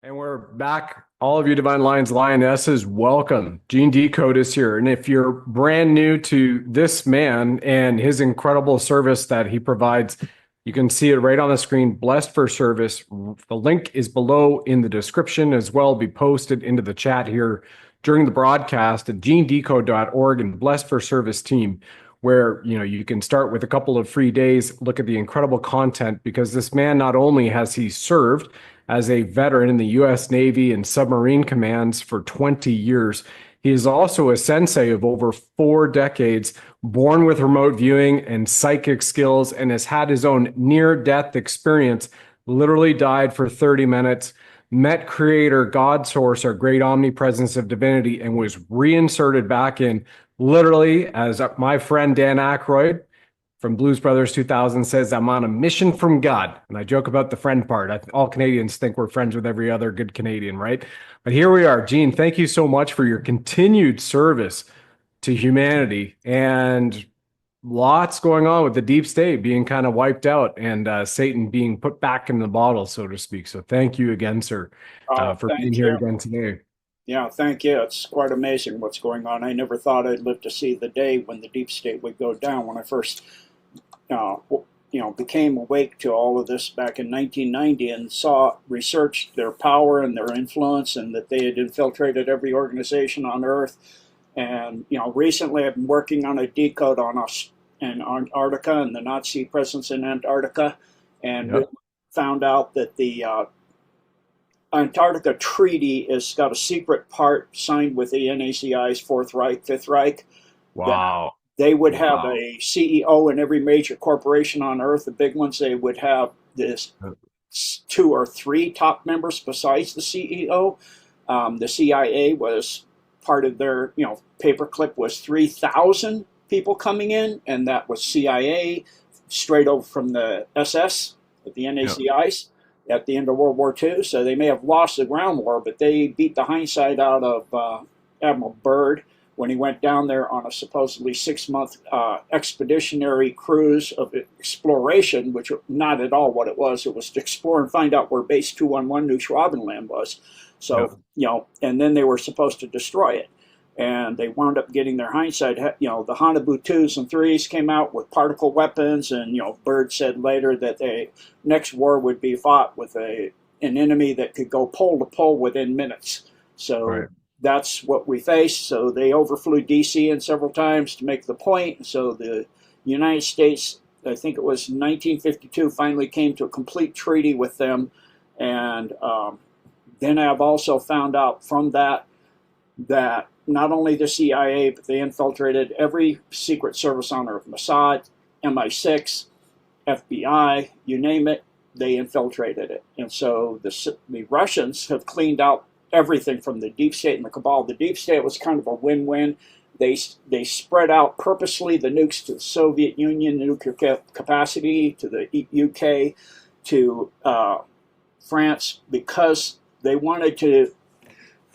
And we're back. All of you Divine Lions, Lionesses, welcome. Gene Decode is here. And if you're brand new to this man and his incredible service that he provides, you can see it right on the screen, Blessed for Service. The link is below in the description as well, be posted into the chat here during the broadcast at genedecode.org and Blessed for Service team, where you can start with a couple of free days, look at the incredible content, because this man, not only has he served as a veteran in the U.S. Navy and submarine commands for 20 years. He is also a sensei of over 4 decades, born with remote viewing and psychic skills, and has had his own near-death experience, literally died for 30 minutes, met Creator, God Source, our great omnipresence of divinity, and was reinserted back in, literally, as my friend Dan Aykroyd from Blues Brothers 2000 says, I'm on a mission from God. And I joke about the friend part. All Canadians think we're friends with every other good Canadian, right? But here we are. Gene, thank you so much for your continued service to humanity. And lots going on with the deep state being kind of wiped out and Satan being put back in the bottle, so to speak. So thank you again, sir, Oh, for being thank here you. again today. Yeah, thank you. It's quite amazing what's going on. I never thought I'd live to see the day when the deep state would go down. When I first, uh, became awake to all of this back in 1990 and researched their power and their influence, and that they had infiltrated every organization on Earth. And recently I've been working on a decode on us and Antarctica and the Nazi presence in Antarctica, and we Yep. found out that the Antarctica Treaty has got a secret part signed with the NACI's Fourth Reich, Fifth Reich, that Wow. they would have Wow. a CEO in every major corporation on Earth. The big ones, they would have this 2 or 3 top members besides the CEO. The CIA was part of their, paperclip was 3,000 people coming in, and that was CIA straight over from the SS, the Yep. NACI's at the end of World War II. So they may have lost the ground war, but they beat the hindsight out of Admiral Byrd when he went down there on a supposedly 6-month expeditionary cruise of exploration, which not at all what it was. It was to explore and find out where Base 211 New Schwabenland was. Yep. So, and then they were supposed to destroy it. And they wound up getting their hindsight. The Hanabu 2s and 3s came out with particle weapons, and Byrd said later that the next war would be fought with an enemy that could go pole to pole within minutes. So Right. that's what we faced. So they overflew DC in several times to make the point. So the United States, I think it was 1952, finally came to a complete treaty with them. And then I've also found out from that not only the CIA, but they infiltrated every secret service on Earth, Mossad, MI6, FBI, you name it, they infiltrated it. And so the Russians have cleaned out everything from the deep state and the cabal. The deep state was kind of a win-win. They spread out purposely the nukes to the Soviet Union, the nuclear capacity, to the UK, to France, because they wanted to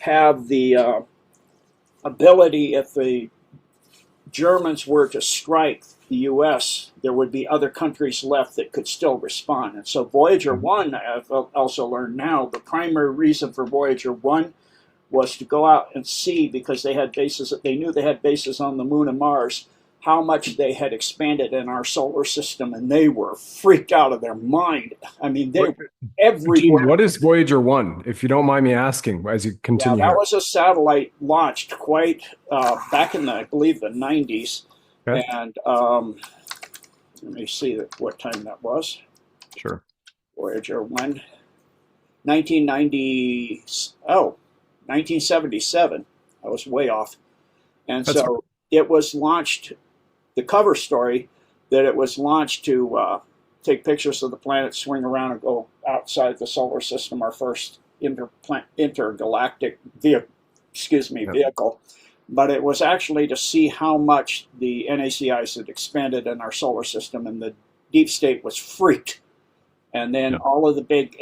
have the ability, if the Germans were to strike the U.S., there would be other countries left that could still respond. And so Voyager Mhm. 1, I've also learned now, the primary reason for Voyager 1 was to go out and see, because they knew they had bases on the moon and Mars, how much they had expanded in our solar system, and they were freaked out of their mind. I mean, they What, were everywhere. Gene, what is Voyager 1, if you don't mind me asking, as you Yeah, continue that here? was a satellite launched quite back in I believe, the 90s. Okay, And let me see what time that was. sure. Voyager 1, 1990, oh, 1977. I was way off. And That's so it was launched, the cover story, that it was launched to take pictures of the planet, swing around, and go outside the solar system, our first intergalactic yeah. vehicle. But it was actually to see how much the NACIs had expanded in our solar system, and the deep state was freaked. And then Yeah. all of the big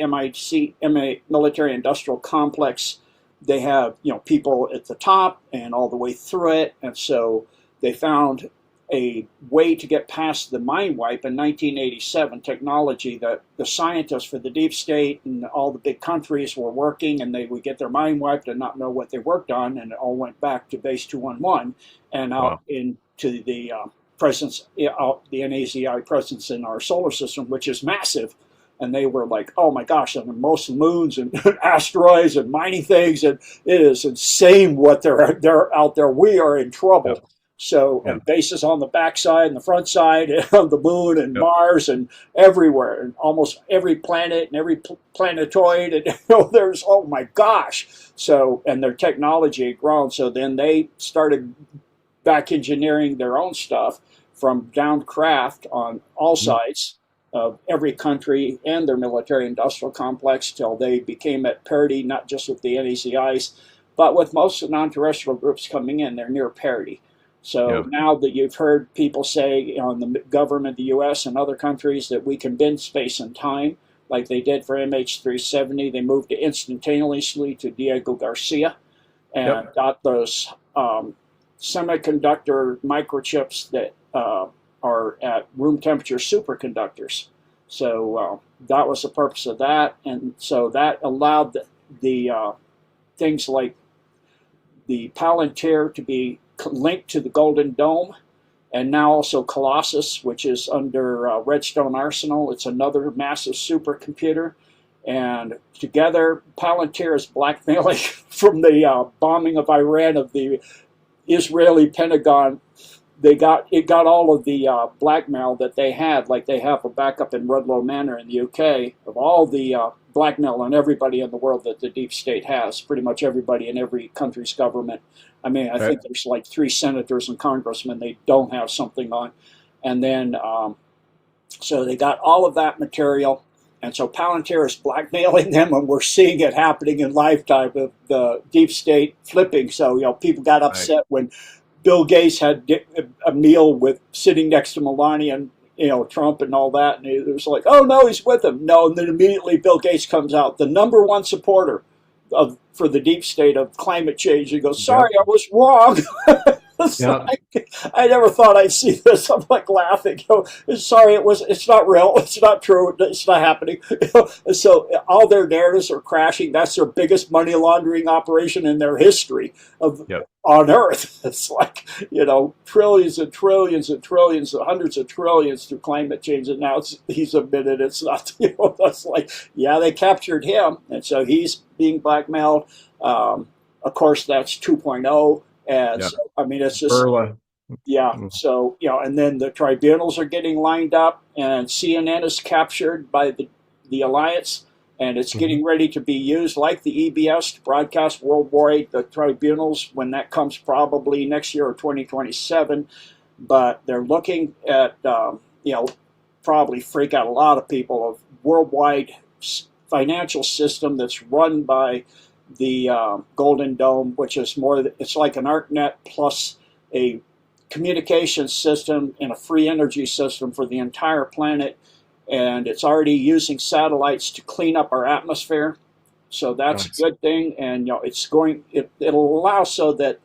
military industrial complex, they have people at the top and all the way through it, and so they found a way to get past the mind wipe in 1987 technology that the scientists for the deep state and all the big countries were working, and they would get their mind wiped and not know what they worked on, and it all went back to base 211 and out Wow. into the presence, the NAZI presence in our solar system, which is massive. And they were like, oh my gosh, and most moons and asteroids and mining things, and it is insane what they're out there. We are in trouble. Yep. So, Yep. and bases on the backside and the front side of the moon and Yep. Mars and everywhere, and almost every planet and every planetoid. And there's, oh my gosh. So, and their technology had grown. So then they started back engineering their own stuff from downed craft on all sides of every country and their military industrial complex till they became at parity, not just with the NACIs, but with most of the non-terrestrial groups coming in, they're near parity. So Yep. now that you've heard people say on the government, the U.S. and other countries, that we can bend space and time, like they did for MH370, they moved it instantaneously to Diego Garcia and Yep. got those semiconductor microchips that are at room temperature superconductors. So that was the purpose of that, and so that allowed the things like the Palantir to be linked to the Golden Dome, and now also Colossus, which is under Redstone Arsenal. It's another massive supercomputer. And together, Palantir is blackmailing from the bombing of Iran of the Israeli Pentagon. It got all of the blackmail that they had, like they have a backup in Rudlow Manor in the UK of all the blackmail on everybody in the world that the deep state has, pretty much everybody in every country's government. I mean, I think there's like 3 senators and congressmen they don't have something on. And then, so they got all of that material. And so Palantir is blackmailing them, and we're seeing it happening in lifetime of the deep state flipping. So, people got upset when Bill Gates had a meal with sitting next to Melania and Trump and all that, and it was like, oh no, he's with him. No, and then immediately Bill Gates comes out, the number one supporter for the deep state of climate change. He goes, sorry, I was wrong. I never thought I'd see this. I'm like laughing. Sorry, it's not real. It's not true. It's not happening. So all their narratives are crashing. That's their biggest money laundering operation in their history on Earth. It's like, trillions and trillions and trillions, hundreds of trillions through climate change. And now he's admitted it's not, that's like, yeah, they captured him. And so he's being blackmailed. Of course, that's 2.0. And so, I mean, it's just, so, and then the tribunals are getting lined up, and CNN is captured by the alliance, and it's getting ready to be used like the EBS to broadcast worldwide, the tribunals, when that comes probably next year or 2027. But they're looking at, probably freak out a lot of people, of worldwide financial system that's run by the Golden Dome, which is it's like an ArcNet plus a communication system and a free energy system for the entire planet. And it's already using satellites to clean up our atmosphere. So that's a good thing. And it'll allow so that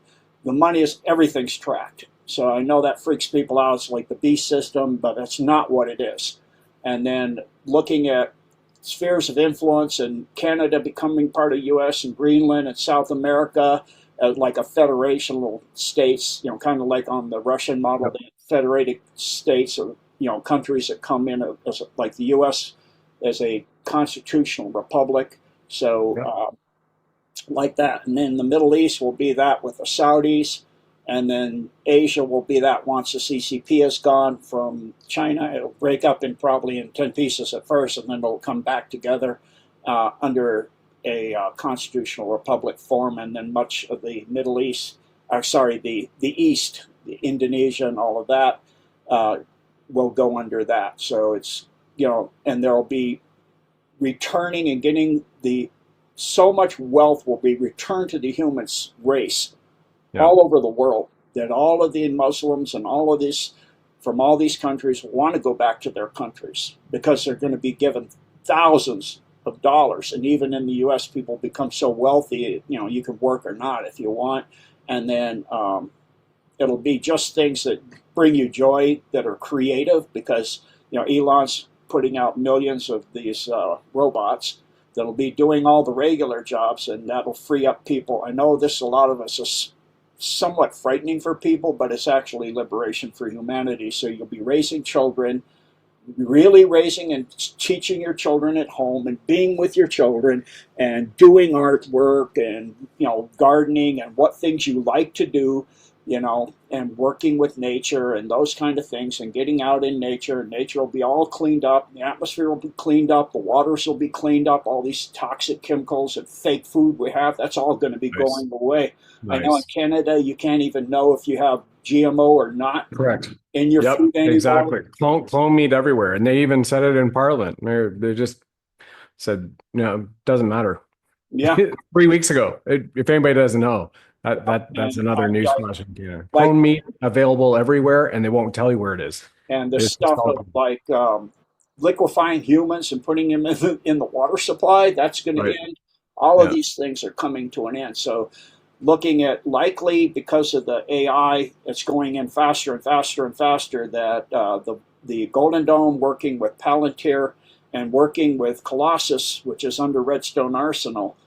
the money everything's tracked. So I know that freaks people out. It's like the B system, but that's not what it is. And then looking at spheres of influence, and Canada becoming part of U.S. and Greenland and South America as like a federational states, kind of like on the Russian model, the federated states, or countries that come in as like the U.S. as a constitutional republic. So like that, and then the Middle East will be that with the Saudis. And then Asia will be that once the CCP is gone from China. It'll break up probably in 10 pieces at first, and then it'll come back together under a constitutional republic form. And then much of the Middle East, the East, the Indonesia and all of that will go under that. So it's, and there'll be returning and getting so much wealth will be returned to the human race. All over the world, that all of the Muslims and all of this from all these countries want to go back to their countries because they're going to be given thousands of dollars. And even in the U.S., people become so wealthy, you can work or not if you want. And then it'll be just things that bring you joy, that are creative, because Elon's putting out millions of these robots that'll be doing all the regular jobs, and that'll free up people. I know this, a lot of us, is somewhat frightening for people, but it's actually liberation for humanity. So you'll be raising children, really raising and teaching your children at home, and being with your children, and doing artwork, and gardening, and what things you like to do, and working with nature and those kind of things, and getting out in nature. And nature will be all cleaned up, the atmosphere will be cleaned up, the waters will be cleaned up, all these toxic chemicals and fake food we have, that's all going to be Nice. going away. Nice. I know in Canada you can't even know if you have GMO or not Correct. in your Yep, food anymore. exactly. Clone meat everywhere. And they even said it in Parliament. They just said, it doesn't matter. Yeah. 3 weeks ago. If anybody doesn't know, that's another news flash. Clone meat available everywhere, and they won't tell you where it is. And the stuff of like liquefying humans and putting them in the water supply, that's going to end. All of these things are coming to an end. So looking at, likely because of the AI, it's going in faster and faster and faster, that the Golden Dome, working with Palantir and working with Colossus, which is under Redstone Arsenal,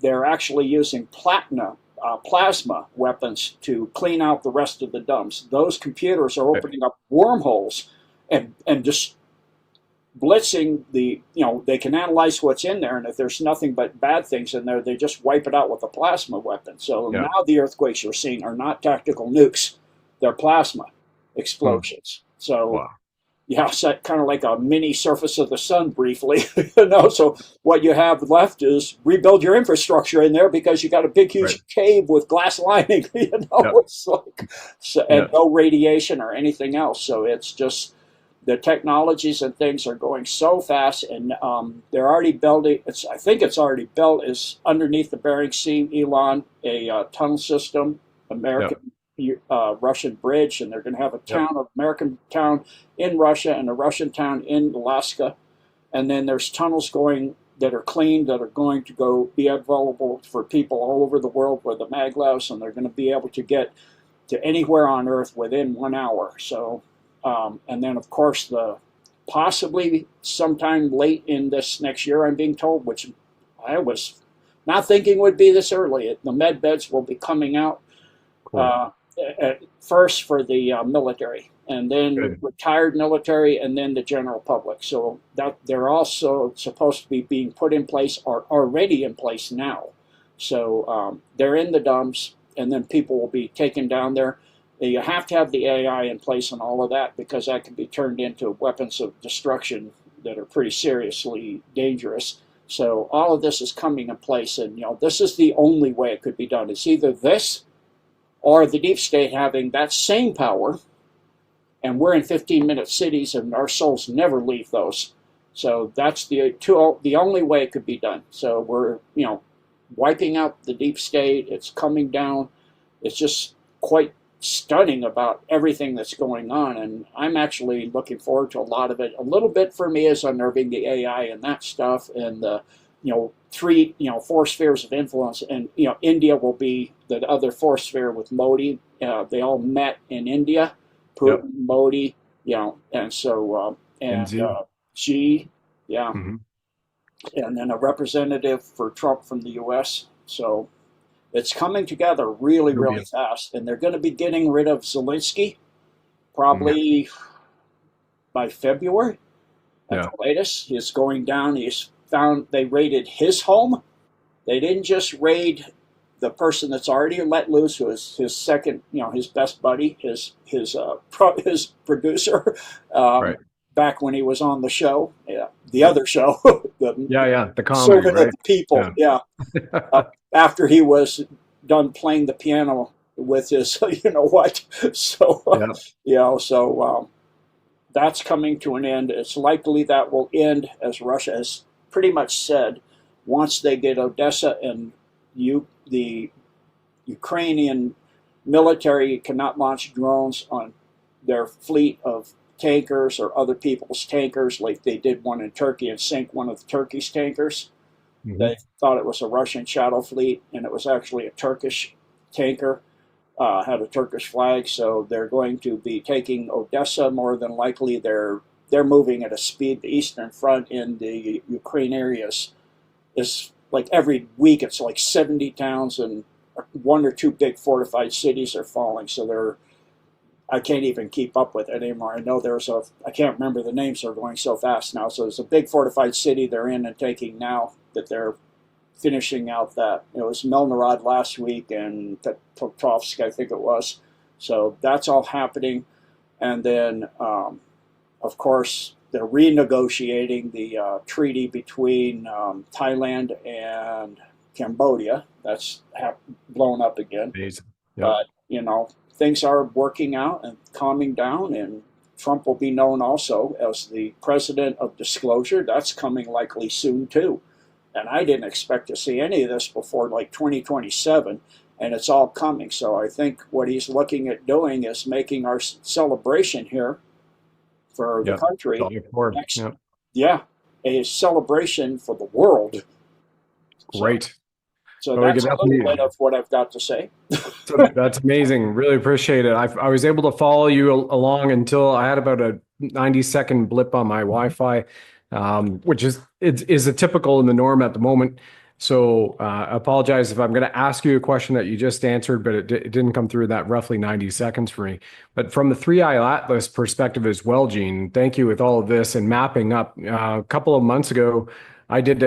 they're actually using plasma weapons to clean out the rest of the dumps. Those computers are opening up wormholes and just blitzing they can analyze what's in there, and if there's nothing but bad things in there, they just wipe it out with a plasma weapon. So now the earthquakes you're seeing are not tactical nukes, they're plasma explosions. So it's kind of like a mini surface of the sun briefly. So what you have left is rebuild your infrastructure in there, because you got a big huge cave with glass lining. It's like, and no radiation or anything else. So it's just, the technologies and things are going so fast, and they're already building. I think it's already built. Is underneath the Bering Sea, Elon, a tunnel system, American Russian bridge, and they're going to have a town, American town in Russia, and a Russian town in Alaska, and then there's tunnels going that are clean, that are going to be available for people all over the world where the maglevs, and they're going to be able to get to anywhere on Earth within 1 hour. So. And then, of course, possibly sometime late in this next year, I'm being told, which I was not thinking would be this early, the med beds will be coming out at first for the military, and then retired military, and then the general public. So that they're also supposed to be being put in place, or already in place now. So they're in the dumps, and then people will be taken down there. You have to have the AI in place and all of that, because that can be turned into weapons of destruction that are pretty seriously dangerous. So all of this is coming in place, and this is the only way it could be done. It's either this or the deep state having that same power, and we're in 15-minute cities, and our souls never leave those. So that's the only way it could be done. So we're wiping out the deep state. It's coming down. It's just quite stunning about everything that's going on, and I'm actually looking forward to a lot of it. A little bit for me is unnerving, the AI and that stuff, and the four spheres of influence, and India will be the other fourth sphere with Modi. They all met in India, Putin, Modi, and so Xi, and then a representative for Trump from the U.S. So it's coming together really, really fast, and they're going to be getting rid of Zelensky probably by February at the latest. He's going down. They raided his home. They didn't just raid the person that's already let loose, who is his second, his best buddy, his producer, back when he was on the show, the other show, the comedy, Servant of the People, after he was done playing the piano with his, so that's coming to an end. It's likely that will end, as Russia has pretty much said, once they get Odessa, and the Ukrainian military cannot launch drones on their fleet of tankers or other people's tankers, like they did one in Turkey and sank one of Turkey's tankers. They thought it was a Russian shadow fleet, and it was actually a Turkish tanker. had a Turkish flag, so they're going to be taking Odessa. More than likely, they're moving at a speed. The Eastern Front in the Ukraine areas is like every week it's like 70 towns and one or two big fortified cities are falling. So I can't even keep up with it anymore. I know I can't remember the names, they're going so fast now. So there's a big fortified city they're in and taking now that they're finishing out that. It was Melnorod last week and Petrovsk, I think it was. So that's all happening. And then, of course, they're renegotiating the treaty between Thailand and Cambodia. That's blown up again. Amazing. Yep. But, things are working out and calming down, and Trump will be known also as the president of disclosure. That's coming likely soon, too. And I didn't expect to see any of this before like 2027, and it's all coming. So I think what he's looking at doing is making our celebration here for the country next, a celebration for the world. Great. So that's a little bit of what I've got to say. That's amazing. Really appreciate it. I was able to follow you along until I had about a 90-second blip on my Wi-Fi, which is a typical in the norm at the moment. So I apologize if I'm going to ask you a question that you just answered, but it didn't come through that roughly 90 seconds for me. But from the 3i Atlas perspective as well, Gene, thank you with all of this and mapping up. A couple of months ago, I did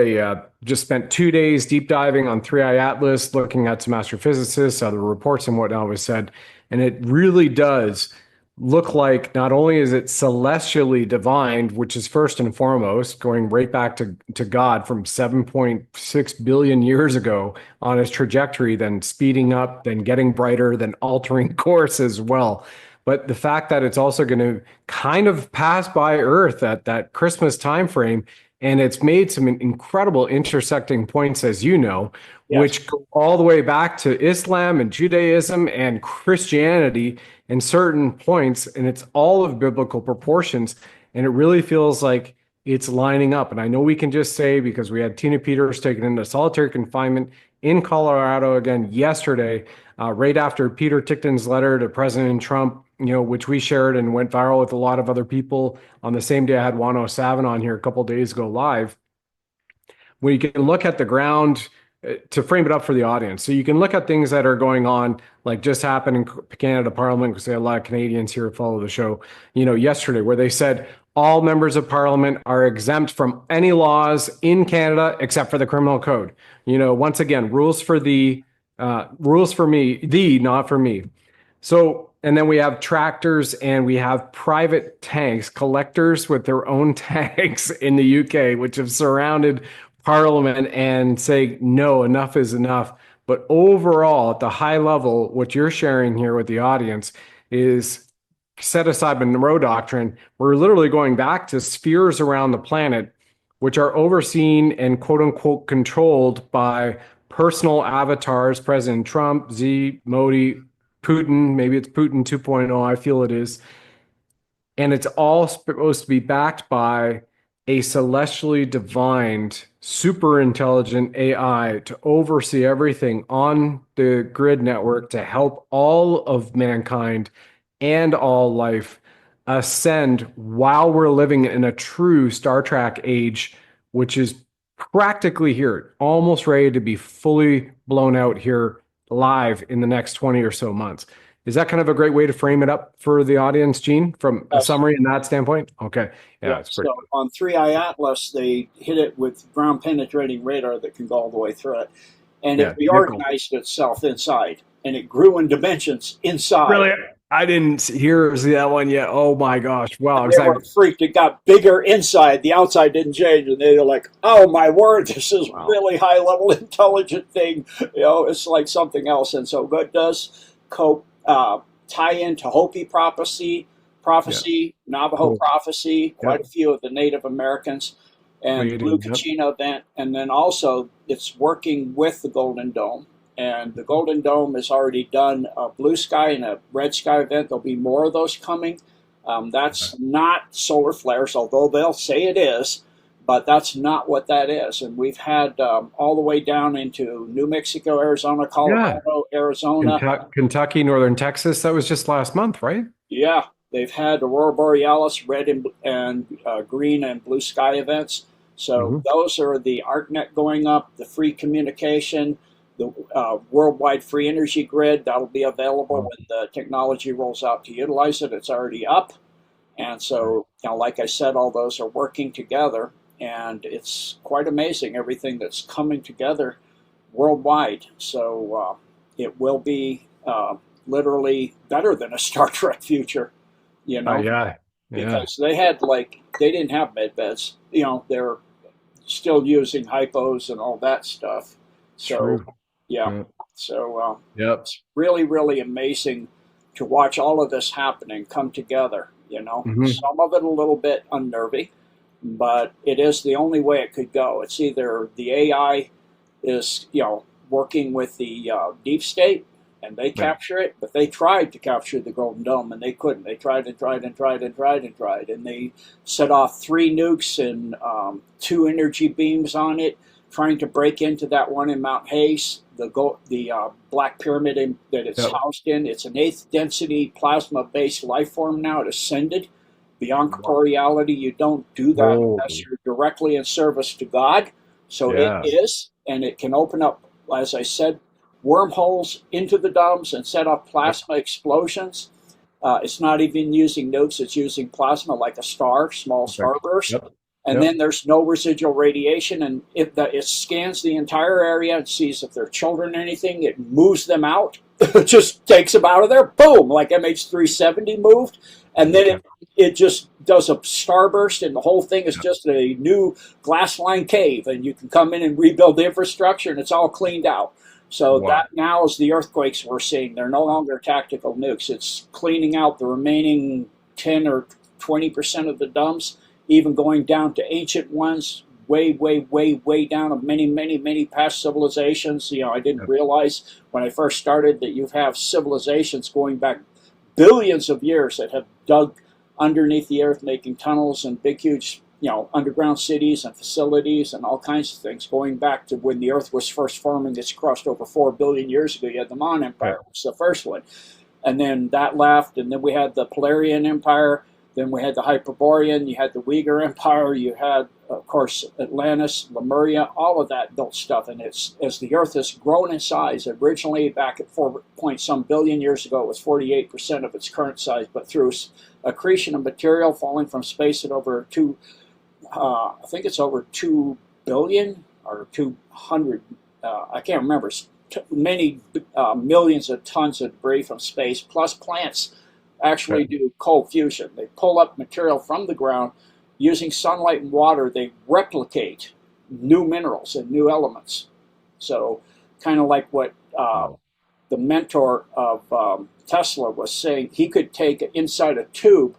just spent 2 days deep diving on 3i Atlas, looking at some astrophysicists, other reports and whatnot was said. And it really does look like not only is it celestially divine, which is first and foremost, going right back to God from 7.6 billion years ago on his trajectory, then speeding up, then getting brighter, then altering course as well. But the fact that it's also going to kind of pass by Earth at that Christmas timeframe, and it's made some incredible intersecting points, as you know, which go all the way back to Islam and Judaism and Christianity in certain points. And it's all of biblical proportions. And it really feels like it's lining up. And I know we can just say, because we had Tina Peters taken into solitary confinement in Colorado again yesterday, right after Peter Tickton's letter to President Trump, which we shared and went viral with a lot of other people on the same day I had Juan O'Savin on here a couple of days ago live. We can look at the ground to frame it up for the audience. So you can look at things that are going on, like just happened in Canada Parliament, because they have a lot of Canadians here who follow the show, yesterday, where they said all members of Parliament are exempt from any laws in Canada except for the criminal code. Once again, rules for me, not for me. So, and then we have tractors and we have private tanks, collectors with their own tanks in the UK, which have surrounded Parliament and say, no, enough is enough. But overall, at the high level, what you're sharing here with the audience is, set aside Monroe Doctrine, we're literally going back to spheres around the planet, which are overseen and quote unquote controlled by personal avatars, President Trump, Modi, Putin, maybe it's Putin 2.0, I feel it is. And it's all supposed to be backed by a celestially divined, super intelligent AI to oversee everything on the grid network to help all of mankind and all life ascend while we're living in a true Star Trek age, which is practically here, almost ready to be fully blown out here live in the next 20 or so months. Is that kind of a great way to frame it up for the audience, Gene, from a summary in that standpoint? Okay. Yeah, it's pretty so on 3i Atlas, they hit it with ground penetrating radar that can go all the way through it. And it reorganized itself inside, and it grew in dimensions inside. Really? I didn't see that one yet. Oh my gosh. Wow. They were freaked. It got bigger inside. The outside didn't change. And they were like, oh my word, this is really high level intelligent thing. It's like something else. And so it does tie into Hopi prophecy, Navajo prophecy, quite a few of the Native Americans, and Blue Kachina event. And then also it's working with the Golden Dome. And the Golden Dome has already done a blue sky and a red sky event. There'll be more of those coming. That's not solar flares, although they'll say it is. but that's not what that is. And we've had all the way down into New Mexico, Arizona, Yeah. Colorado, Arizona. Kentucky, Northern Texas. That was just last month, right? Yeah, they've had aurora borealis, red and green and blue sky events. So Hmm. those are the ArcNet going up, the free communication, the worldwide free energy grid that'll be available Wow. when the technology rolls out to utilize it. It's already up, and so like I said, all those are working together, and it's quite amazing everything that's coming together worldwide. So it will be literally better than a Star Trek future, you know, Yeah. Yeah. because they didn't have med beds. They're still using hypos and all that stuff. So True. yeah, Yeah. so Yep. it's really really amazing to watch all of this happening come together. Hmm. Some of it a little bit unnerving, but it is the only way it could go. It's either the AI is working with the deep state and they Yeah. capture it, but they tried to capture the Golden Dome and they couldn't. They tried and tried and tried and tried and tried, and they set off three nukes and two energy beams on it, trying to break into that one in Mount Hayes, the black pyramid that it's Yep. housed in. It's an eighth density plasma based life form now. It ascended beyond corporeality. You don't do that unless Holy. you're directly in service to God. So it Yeah. is, and it can open up, as I said, wormholes into the domes and set off Yep. plasma explosions. It's not even using nukes, it's using plasma like a small Perfect. starburst. Yep. And Yep. then there's no residual radiation, and it scans the entire area and sees if there are children or anything. It moves them out, it just takes them out of there, boom, like MH370 moved. And then Okay. it just does a starburst, and the whole thing is Yep. just a new glass line cave, and you can come in and rebuild the infrastructure, and it's all cleaned out. So Wow. that now is the earthquakes we're seeing. They're no longer tactical nukes. It's cleaning out the remaining 10 or 20% of the dumps, even going down to ancient ones, way, way, way, way down of many, many, many past civilizations. I didn't Yep. realize when I first started that you have civilizations going back billions of years that have dug underneath the earth, making tunnels and big, huge, underground cities and facilities and all kinds of things, going back to when the earth was first forming its crust over 4 billion years ago. You had the Mon Empire, Yep. was the first one. And then that left, and then we had the Polarian Empire, then we had the Hyperborean, you had the Uyghur Empire, you had, of course, Atlantis, Lemuria, all of that built stuff. And it's as the Earth has grown in size, originally back at 4 point some billion years ago, it was 48% of its current size, but through accretion of material falling from space at over I think it's over 2 billion or 200, I can't remember, many millions of tons of debris from space, plus plants actually Okay. do cold fusion. They pull up material from the ground using sunlight and water. They replicate new minerals and new elements. So, kind of like what Wow. the mentor of Tesla was saying, he could take inside a tube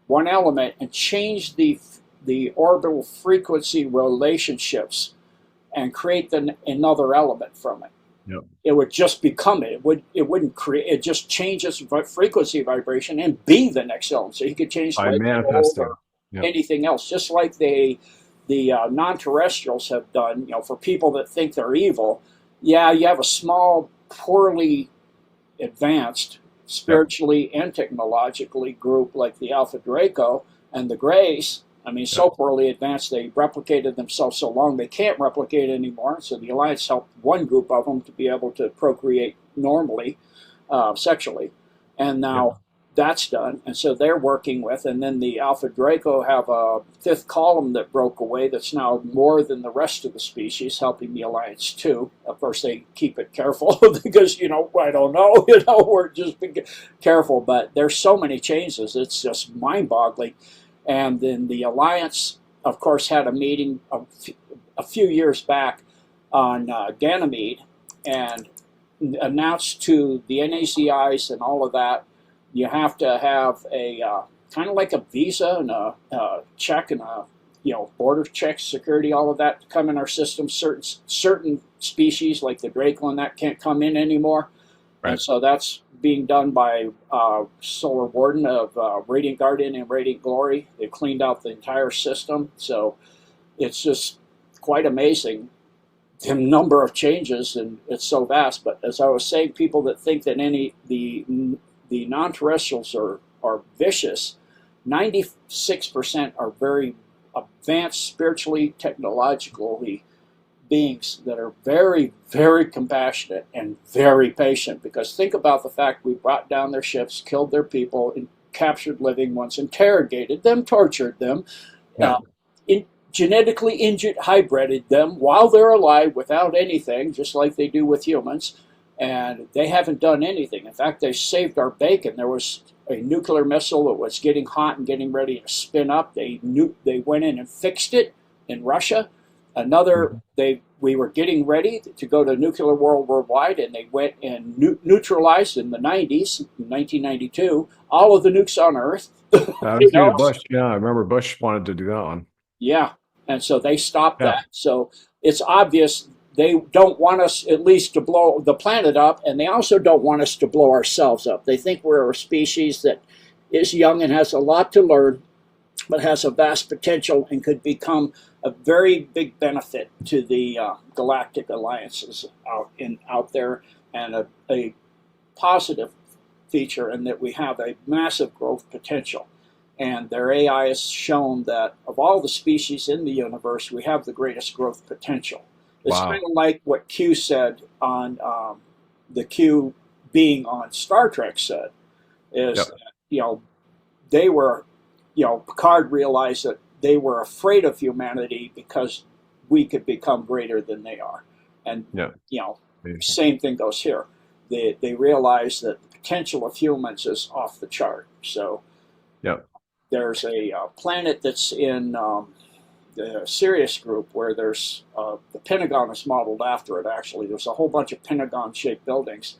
one element and change the orbital frequency relationships and create another element from it. Yep. It would just become it. It wouldn't create. It just changes frequency vibration and be the next element. So he could change By light to gold or manifesting. Yep. anything else, just like the non-terrestrials have done. For people that think they're evil, yeah, you have a small, poorly advanced Yep. spiritually and technologically group like the Alpha Draco and the Greys. I mean, so Yep. poorly advanced they replicated themselves so long they can't replicate anymore. So the Alliance helped one group of them to be able to procreate normally, sexually, and Yep. now that's done. And so they're working with, and then the Alpha Draco have a fifth column that broke away that's now more than the rest of the species, helping the Alliance too. Of course, they keep it careful because, I don't know, we're just being careful, but there's so many changes. It's just mind boggling. And then the Alliance, of course, had a meeting a few years back on Ganymede and announced to the NACIs and all of that, you have to have a kind of like a visa and a check and a border checks, security, all of that to come in our system. Certain species like the Draco and that can't come in anymore, and Right. so that's being done by Solar Warden of Radiant Guardian and Radiant Glory. They cleaned out the entire system, so it's just quite amazing the number of changes, and it's so vast. But as I was saying, people that think that the non-terrestrials are vicious, 96% are very advanced spiritually, technologically beings that are very, very compassionate and very patient. Because think about the fact we brought down their ships, killed their people, and captured living ones, interrogated them, tortured them, Yeah. in, genetically injured, hybrided them while they're alive without anything, just like they do with humans. And they haven't done anything. In fact, they saved our bacon. There was a nuclear missile that was getting hot and getting ready to spin up. They went in and fixed it in Russia. Another, Mhm. we were getting ready to go to nuclear war worldwide, and they went and neutralized in the 90s, 1992, all of the nukes on Earth. I You was know, thinking Bush. Yeah, I remember Bush wanted to do that one. yeah, and so they stopped Yeah. that. So it's obvious they don't want us at least to blow the planet up, and they also don't want us to blow ourselves up. They think we're a species that is young and has a lot to learn, but has a vast potential and could become a very big benefit to the galactic alliances out there, and a positive feature in that we have a massive growth potential. And their AI has shown that of all the species in the universe, we have the greatest growth potential. It's kind Wow. of like what Q said on the Q being on Star Trek said, is Yep. that, they were, Picard realized that they were afraid of humanity because we could become greater than they are. And, Yeah. you know, Amazing. same thing goes here. They realized that the potential of humans is off the chart. So Yep. there's a planet that's in the Sirius group where there's the Pentagon is modeled after it. Actually, there's a whole bunch of Pentagon-shaped buildings,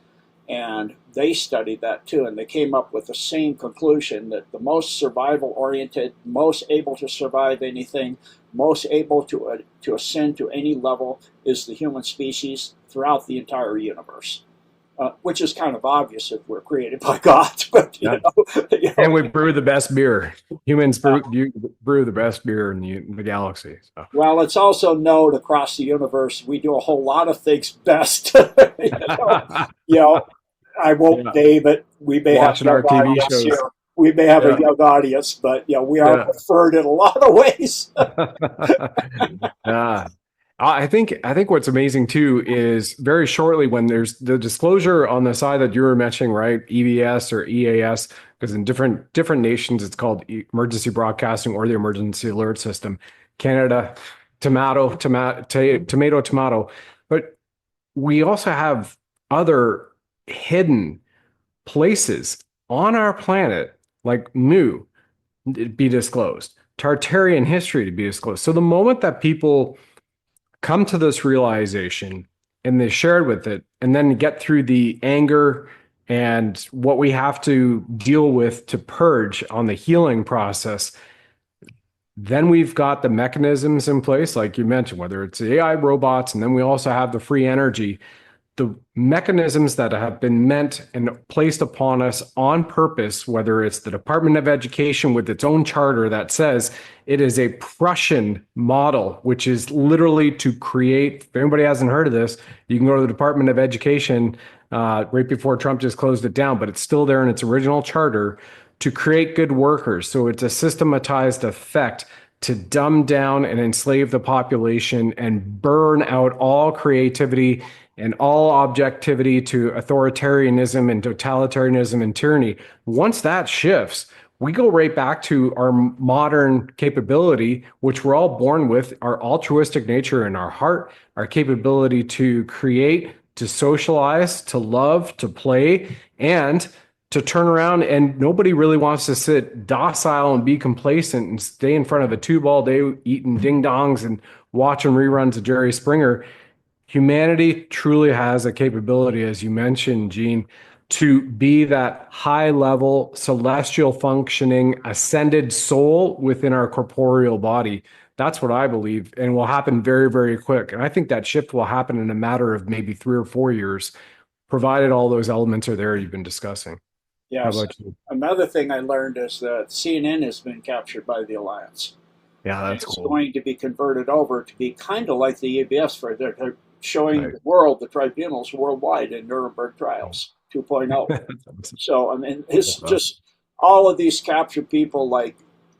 and they studied that too, and they came up with the same conclusion that the most survival-oriented, most able to survive anything, most able to ascend to any level is the human species throughout the entire universe. Which is kind of obvious if we're created by God, but Yeah. you And know, we brew the best beer. Humans uh, brew the best beer in the galaxy. So well, it's also known across the universe we do a whole lot of things best. You know, I won't yeah, name it. We may have watching young our TV audience shows. here. We may have a Yeah. young audience, but we are Yeah. preferred in a lot of ways. Yeah. I think what's amazing too is very shortly when there's the disclosure on the side that you were mentioning, right? EBS or EAS, because in different nations it's called emergency broadcasting or the emergency alert system. Canada, tomato. But we also have other hidden places on our planet, like Mu, be disclosed, Tartarian history to be disclosed. So the moment that people come to this realization and they share it with it, and then get through the anger and what we have to deal with to purge on the healing process, then we've got the mechanisms in place, like you mentioned, whether it's AI robots, and then we also have the free energy, the mechanisms that have been meant and placed upon us on purpose, whether it's the Department of Education with its own charter that says it is a Prussian model, which is literally to create, if anybody hasn't heard of this, you can go to the Department of Education right before Trump just closed it down, but it's still there in its original charter to create good workers. So it's a systematized effect to dumb down and enslave the population and burn out all creativity and all objectivity to authoritarianism and totalitarianism and tyranny. Once that shifts, we go right back to our modern capability, which we're all born with, our altruistic nature in our heart, our capability to create, to socialize, to love, to play, and to turn around. And nobody really wants to sit docile and be complacent and stay in front of a tube all day eating ding dongs and watching reruns of Jerry Springer. Humanity truly has a capability, as you mentioned, Gene, to be that high level, celestial functioning, ascended soul within our corporeal body. That's what I believe, and will happen very, very quick. And I think that shift will happen in a matter of maybe 3 or 4 years, provided all those elements are there you've been discussing. How Yes. about you? Another thing I learned is that CNN has been captured by the Alliance. Yeah, that's It's cool. going to be converted over to be kind of like the EBS for they're showing Right. the world, the tribunals worldwide in Nuremberg trials 2.0. That's awesome. So, I mean, it's That's awesome. just all of these captured people, like,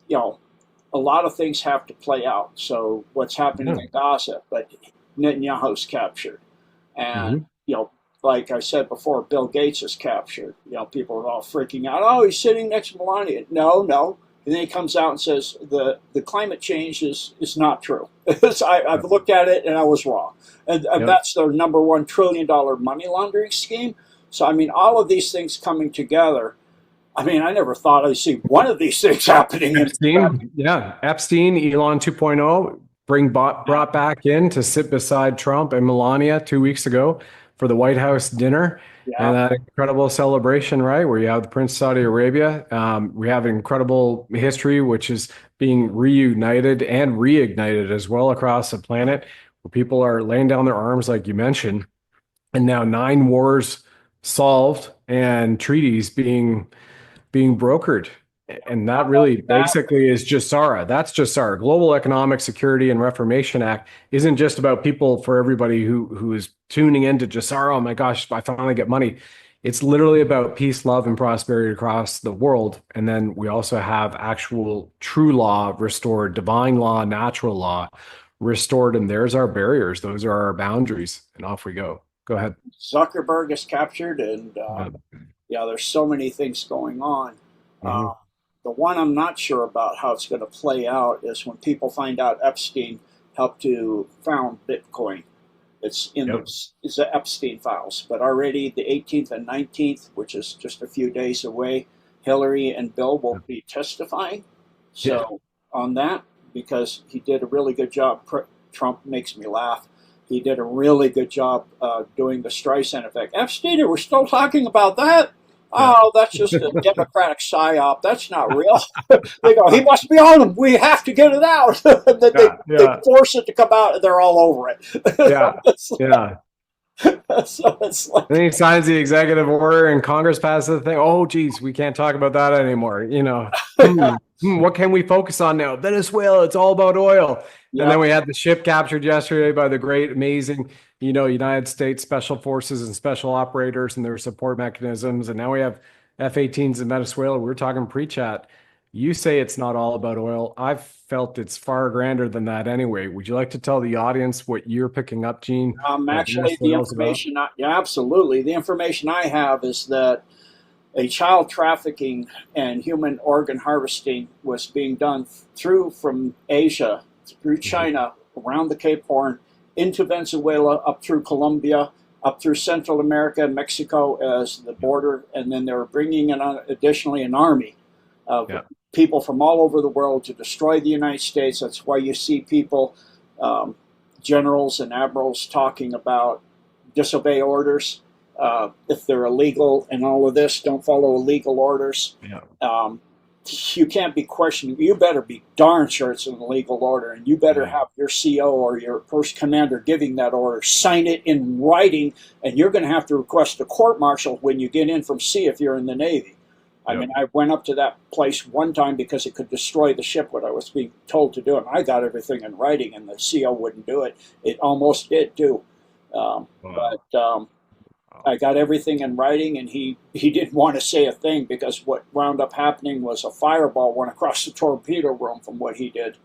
you know, a lot of things have to play out. So, what's happening Yeah. in Gaza, but Netanyahu's captured. And, Hmm. you know, like I said before, Bill Gates is captured. You know, people are all freaking out. Oh, he's sitting next to Melania. No, no. And then he comes out and says the climate change is not true. I've looked at it and I was wrong. And Yep. that's their number $1 trillion money laundering scheme. So, I mean, all of these things coming together. I mean, I never thought I'd see one of these things happening in. Epstein, yeah, Epstein, Elon 2.0, Yeah, brought back in to sit beside Trump and Melania 2 weeks ago for the White House dinner yeah, and that incredible celebration, right? Where you have the Prince of Saudi Arabia. We have an incredible history, which is being reunited and reignited as well across the planet, where people are laying down their arms, like you mentioned, and now 9 wars solved and treaties being brokered. And that not only really that, basically is JASARA. That's JASARA. Global Economic Security and Reformation Act isn't just about people for everybody who is tuning into JASARA. Oh my gosh, I finally get money. It's literally about peace, love, and prosperity across the world. And then we also have actual true law restored, divine law, natural law restored. And there's our barriers. Those are our boundaries. And off we go. Go ahead. Zuckerberg is captured, and Yeah. yeah, there's so many things going on. Mhm. The one I'm not sure about how it's going to play out is when people find out Epstein helped to found Bitcoin. It's in Yep. it's the Epstein files, but already the 18th and 19th, which is just a few days away, Hillary and Bill will be testifying. Yeah. So on that, because he did a really good job. Trump makes me laugh. He did a really good job doing the Streisand effect. Epstein, we're still talking about that. Yeah. Oh, that's just a Democratic psyop. That's not real. They go, he must be on them. We have to get it out. And then Yeah. they Yeah. force it to come out, and they're all over it. Yeah. Yeah. So it's And like, then he signs the executive order and Congress passes the thing. Oh, geez, we can't talk about that anymore. What can we focus on now? Venezuela, it's all about oil. And yeah, then we had the ship captured yesterday by the great, amazing, United States Special Forces and special operators and their support mechanisms. And now we have F-18s in Venezuela. We were talking pre-chat. You say it's not all about oil. I've felt it's far grander than that anyway. Would you like to tell the audience what you're picking up, Gene, that actually, the Venezuela is about? information, yeah, absolutely. The information I have is that a child trafficking and human organ harvesting was being done through from Asia, through Mhm. China, around the Cape Horn, into Venezuela, up through Colombia, up through Central America, Mexico as the border, and then they were bringing in additionally an army of Yeah. people from all over the world to destroy the United States. That's why you see people, um, generals and admirals, talking about disobey orders if they're illegal and all of this. Don't follow illegal orders. Yeah. Um, you can't be questioning. You better be darn sure it's an illegal order, and you better Yeah. have your CO or your first commander giving that order sign it in writing, and you're going to have to request a court martial when you get in from sea if you're in the Navy. I Yep. mean, I went up to that place one time because it could destroy the ship, what I was being told to do, and I got everything in writing, and the CO wouldn't do it. It almost did too. Wow. But Wow. I got everything in writing, and he didn't want to say a thing because what wound up happening was a fireball went across the torpedo room from what he did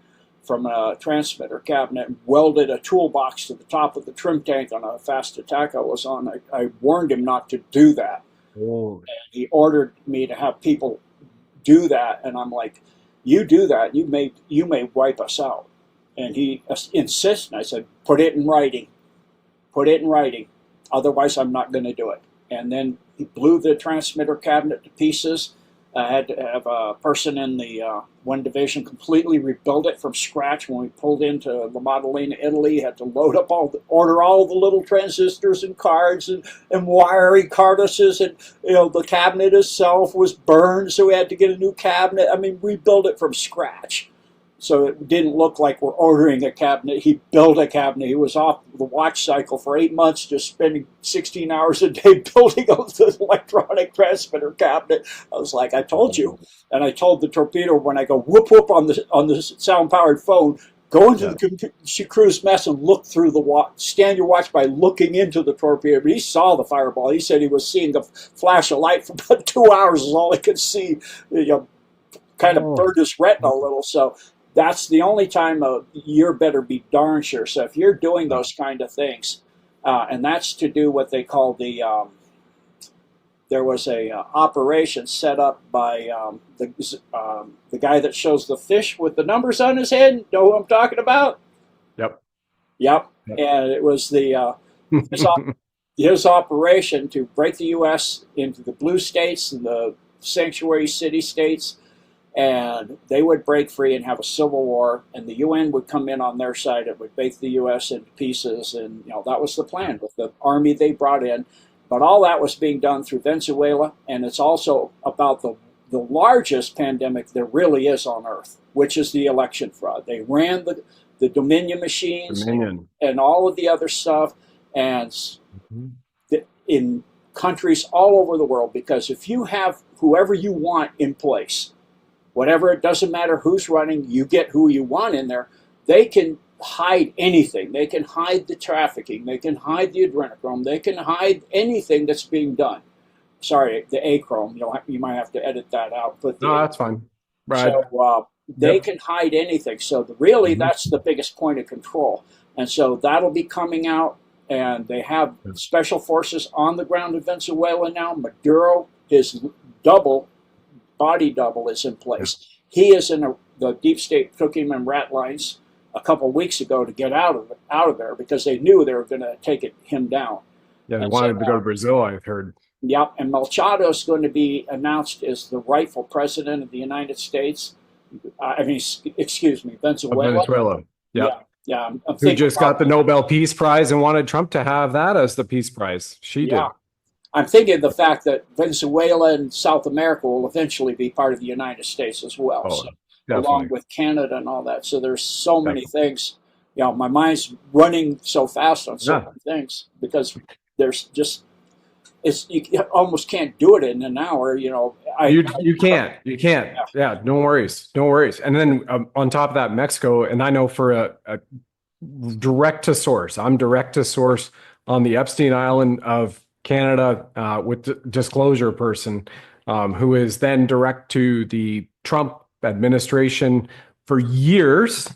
from a transmitter cabinet and welded a toolbox to the top of the trim tank on a fast attack I was on. I warned him not to do that. Oh, He ordered me to have people do that, and I'm like, you do that, you may wipe us out. And he insists, and I said, put it in writing. Put it in writing. Otherwise, I'm not going to do it. And then he blew the transmitter cabinet to pieces. I had to have a person in the one division completely rebuild it from scratch. When we pulled into La Maddalena, Italy, had to load up order all the little transistors and cards and wiring cardises, and the cabinet itself was burned, so we had to get a new cabinet. I mean, rebuild it from scratch. so it didn't look like we're ordering a cabinet. He built a cabinet. He was off the watch cycle for 8 months, just spending 16 hours a day building up the electronic transmitter cabinet. I was like, I told you. And I told the torpedo when I go whoop whoop on the sound powered phone, go into the crew's mess and look through the watch. Stand your watch by looking into the torpedo. But he saw the fireball. He said he was seeing the flash of light for about 2 hours. Is all he could see. Kind of burned his retina a little. So that's the only time you better be darn sure. So if you're doing those kind of things, and that's to do what they call there was a operation set up by the guy that shows the fish with the numbers on his head. Know who I'm talking about? Yep. Yep. And it was his operation to break the U.S. into the blue states and the sanctuary city states, and they would break free and have a civil war, and the UN would come in on their side. It would break the U.S. into pieces, and that was the plan with the army they brought in. But all that was being done through Venezuela, and it's also about the largest pandemic there really is on Earth, which is the election fraud. They ran the Dominion machines and all of the other stuff, and in countries all over the world, because if you have whoever you want in place, whatever, it doesn't matter who's running, you get who you want in there, they can hide anything. They can hide the trafficking. They can hide the adrenochrome. They can hide anything that's being done. Sorry, the achrome. You might have to edit that out. But no, that's fine. Right. So they can hide anything. So really, that's the biggest point of control. And so that'll be coming out. And they have special forces on the ground in Venezuela now. Maduro, his body double is in place. He is in the deep state took him in rat lines a couple of weeks ago to get out of there because they knew they were going to take him down. Yeah, they wanted to go to Brazil, I've heard. Yep, and Machado is going to be announced as the rightful president of the United States. Excuse me, Venezuela. Venezuela, yeah. I'm who just got the Nobel Peace Prize and wanted Trump to have that as the Peace Prize. She did. I'm thinking the fact that Venezuela and South America will eventually be part of the United States as well, along with Canada and all that. So there's so many things. My mind's running so fast on certain things because there's just you almost can't do it in an hour. You can't. Yeah, no worries. And then on top of that, Mexico, and I know for a direct to source, I'm direct to source on the Epstein Island of Canada with the disclosure person who is then direct to the Trump administration for years,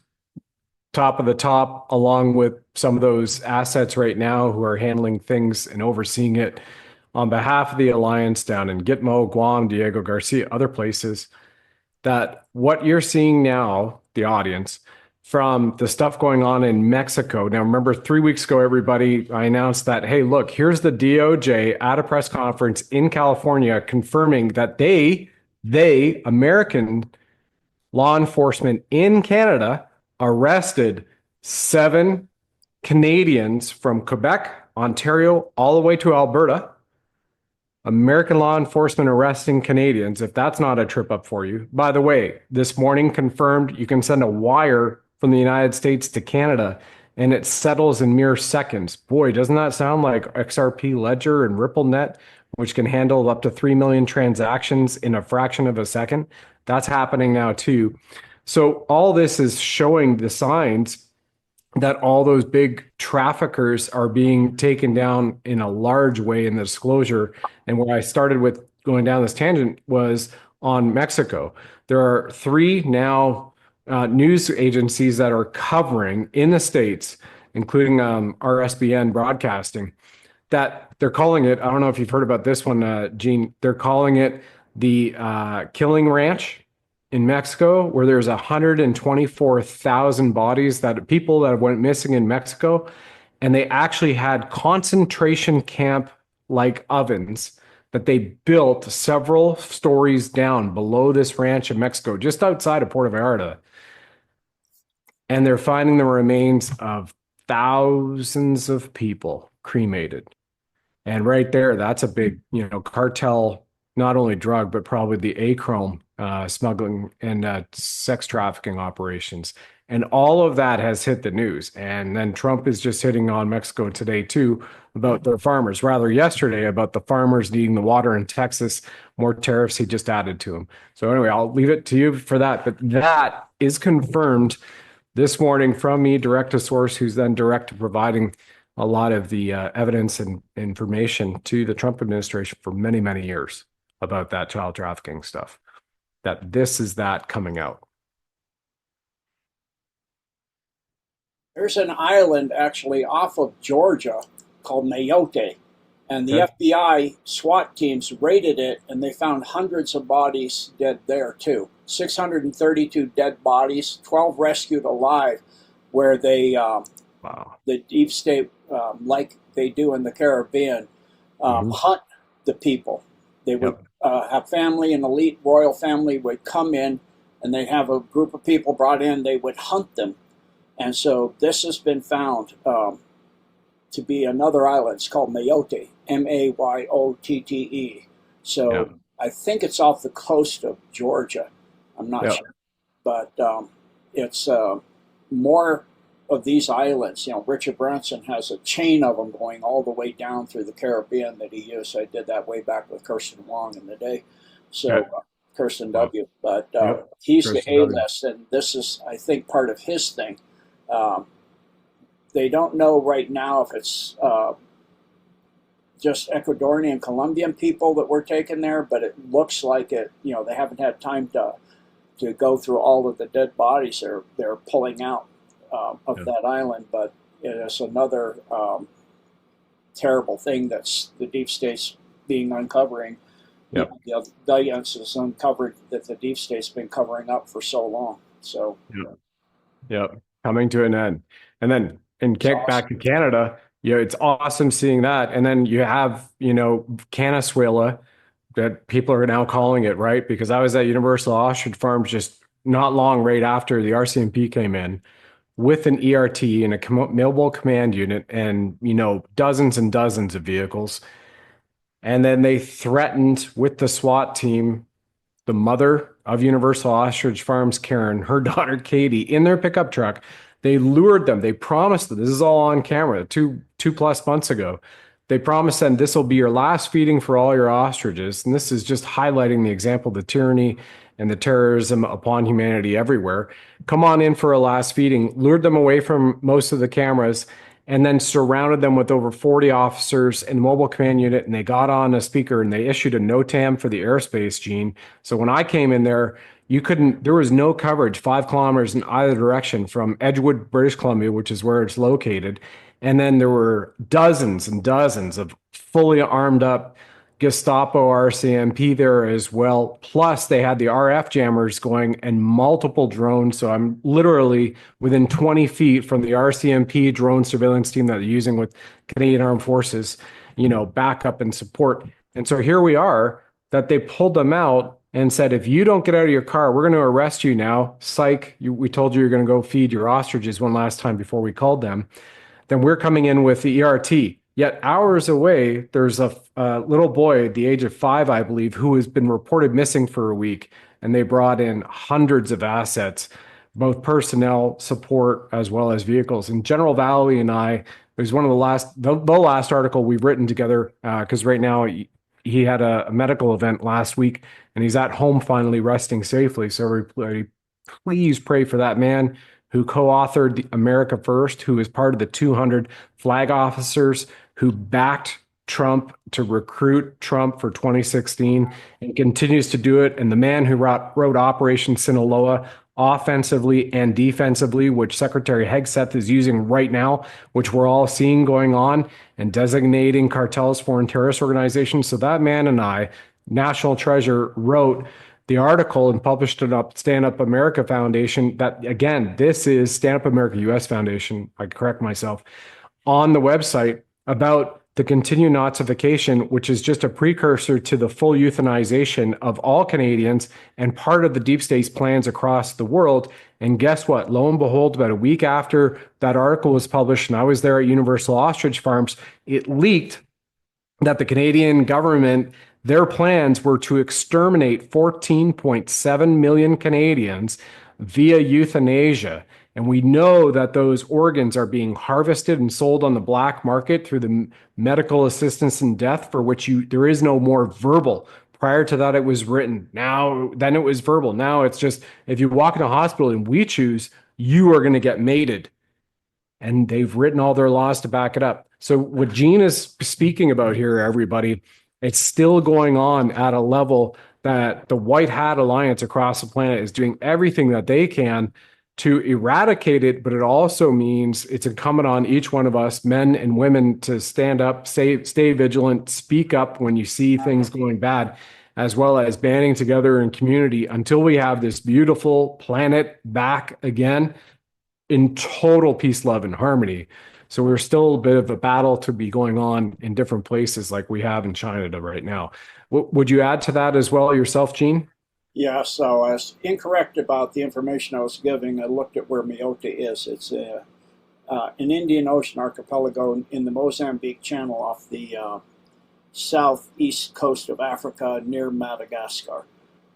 top of the top, along with some of those assets right now who are handling things and overseeing it on behalf of the alliance down in Gitmo, Guam, Diego Garcia, other places, that what you're seeing now, the audience, from the stuff going on in Mexico. Now, remember 3 weeks ago, everybody, I announced that, hey, look, here's the DOJ at a press conference in California confirming that they, American law enforcement in Canada, arrested 7 Canadians from Quebec, Ontario, all the way to Alberta. American law enforcement arresting Canadians, if that's not a trip up for you. By the way, this morning confirmed you can send a wire from the United States to Canada and it settles in mere seconds. Boy, doesn't that sound like XRP Ledger and RippleNet, which can handle up to 3 million transactions in a fraction of a second? That's happening now too. So all this is showing the signs that all those big traffickers are being taken down in a large way in the disclosure. And where I started with going down this tangent was on Mexico. There are 3 now news agencies that are covering in the States, including RSBN Broadcasting, that they're calling it, I don't know if you've heard about this one, Gene, they're calling it the Killing Ranch in Mexico, where there's 124,000 bodies that people that went missing in Mexico, and they actually had concentration camp like ovens that they built several stories down below this ranch in Mexico, just outside of Puerto Vallarta. And they're finding the remains of thousands of people cremated. And right there, that's a big, cartel, not only drug, but probably the achrome smuggling and sex trafficking operations. And all of that has hit the news. And then Trump is just hitting on Mexico today, too, about their farmers. Rather, yesterday, about the farmers needing the water in Texas, more tariffs he just added to them. So, anyway, I'll leave it to you for that. But that is confirmed this morning from me, direct to source, who's then direct to providing a lot of the evidence and information to the Trump administration for many, many years about that child trafficking stuff. That this is that coming out. There's an island actually off of Georgia called Mayotte, and the Okay. FBI SWAT teams raided it, and they found hundreds of bodies dead there too. 632 dead bodies, 12 rescued alive, where Wow. the deep state, like they do in the Caribbean, Mhm. hunt the people. They would Yep. have family, an elite royal family would come in, and they have a group of people brought in. They would hunt them, and so this has been found to be another island. It's called Mayotte, Mayotte. So Yep. I think it's off the coast of Georgia. I'm not Yep. sure, but it's more of these islands. You know, Richard Branson has a chain of them going all the way down through the Caribbean that he used. I did that way back with Kirsten Wong in the day. So Okay. Kirsten Wow. W. But Yep. he's the Kristen A W. list, and this is, I think, part of his thing. Um, they don't know right now if it's just Ecuadorian and Colombian people that were taken there, but it looks like it. You know, they haven't had time to go through all of the dead bodies they're pulling out of Yeah. that island. But it is another terrible thing that's the deep state's being uncovering. You Yep. know, the evidence is uncovered that the deep state's been covering up for so long. So Yep. Yep. Coming to an end. And then it's back awesome. to Canada, it's awesome seeing that. And then you have, Caniswela, that people are now calling it, right? Because I was at Universal Ostrich Farms just not long right after the RCMP came in with an ERT and a mobile command unit and, dozens and dozens of vehicles. And then they threatened with the SWAT team the mother of Universal Ostrich Farms, Karen, her daughter Katie, in their pickup truck. They lured them. They promised them. This is all on camera. Two plus months ago, they promised them this will be your last feeding for all your ostriches. And this is just highlighting the example, the tyranny and the terrorism upon humanity everywhere. Come on in for a last feeding. Lured them away from most of the cameras and then surrounded them with over 40 officers and mobile command unit. And they got on a speaker and they issued a NOTAM for the airspace, Gene. So when I came in there, there was no coverage 5 kilometers in either direction from Edgewood, British Columbia, which is where it's located. And then there were dozens and dozens of fully armed up Gestapo RCMP there as well. Plus, they had the RF jammers going and multiple drones. So I'm literally within 20 feet from the RCMP drone surveillance team that they're using with Canadian Armed Forces, backup and support. And so here we are that they pulled them out and said, if you don't get out of your car, we're going to arrest you now. Psych, we told you you're going to go feed your ostriches one last time before we called them. Then we're coming in with the ERT. Yet hours away, there's a little boy at the age of 5, I believe, who has been reported missing for a week. And they brought in hundreds of assets, both personnel, support, as well as vehicles. And General Valley and I, it was one of the last article we've written together, because right now he had a medical event last week and he's at home finally resting safely. So everybody, please pray for that man who co-authored the America First, who is part of the 200 flag officers who backed Trump to recruit Trump for 2016 and continues to do it. And the man who wrote Operation Sinaloa offensively and defensively, which Secretary Hegseth is using right now, which we're all seeing going on, and designating cartels foreign terrorist organizations. So that man and I, National Treasure, wrote the article and published it up Stand Up America Foundation. That again, this is Stand Up America US Foundation. I correct myself on the website about the continued Nazification, which is just a precursor to the full euthanization of all Canadians and part of the deep state's plans across the world. And guess what? Lo and behold, about a week after that article was published, and I was there at Universal Ostrich Farms, it leaked that the Canadian government Their plans were to exterminate 14.7 million Canadians via euthanasia. And we know that those organs are being harvested and sold on the black market through the medical assistance in death, for which there is no more verbal. Prior to that, it was written. Then it was verbal. Now it's just if you walk in a hospital and we choose, you are going to get mated. And they've written all their laws to back it up. So what Gene is speaking about here, everybody, it's still going on at a level that the White Hat Alliance across the planet is doing everything that they can to eradicate it, but it also means it's incumbent on each one of us, men and women, to stand up, stay vigilant, speak up when you see things going bad, as well as banding together in community until we have this beautiful planet back again in total peace, love, and harmony. So we're still a bit of a battle to be going on in different places like we have in China right now. Would you add to that as well yourself, Gene? Yeah, so I was incorrect about the information I was giving. I looked at where Miota is. It's an Indian Ocean archipelago in the Mozambique Channel off the southeast coast of Africa near Madagascar.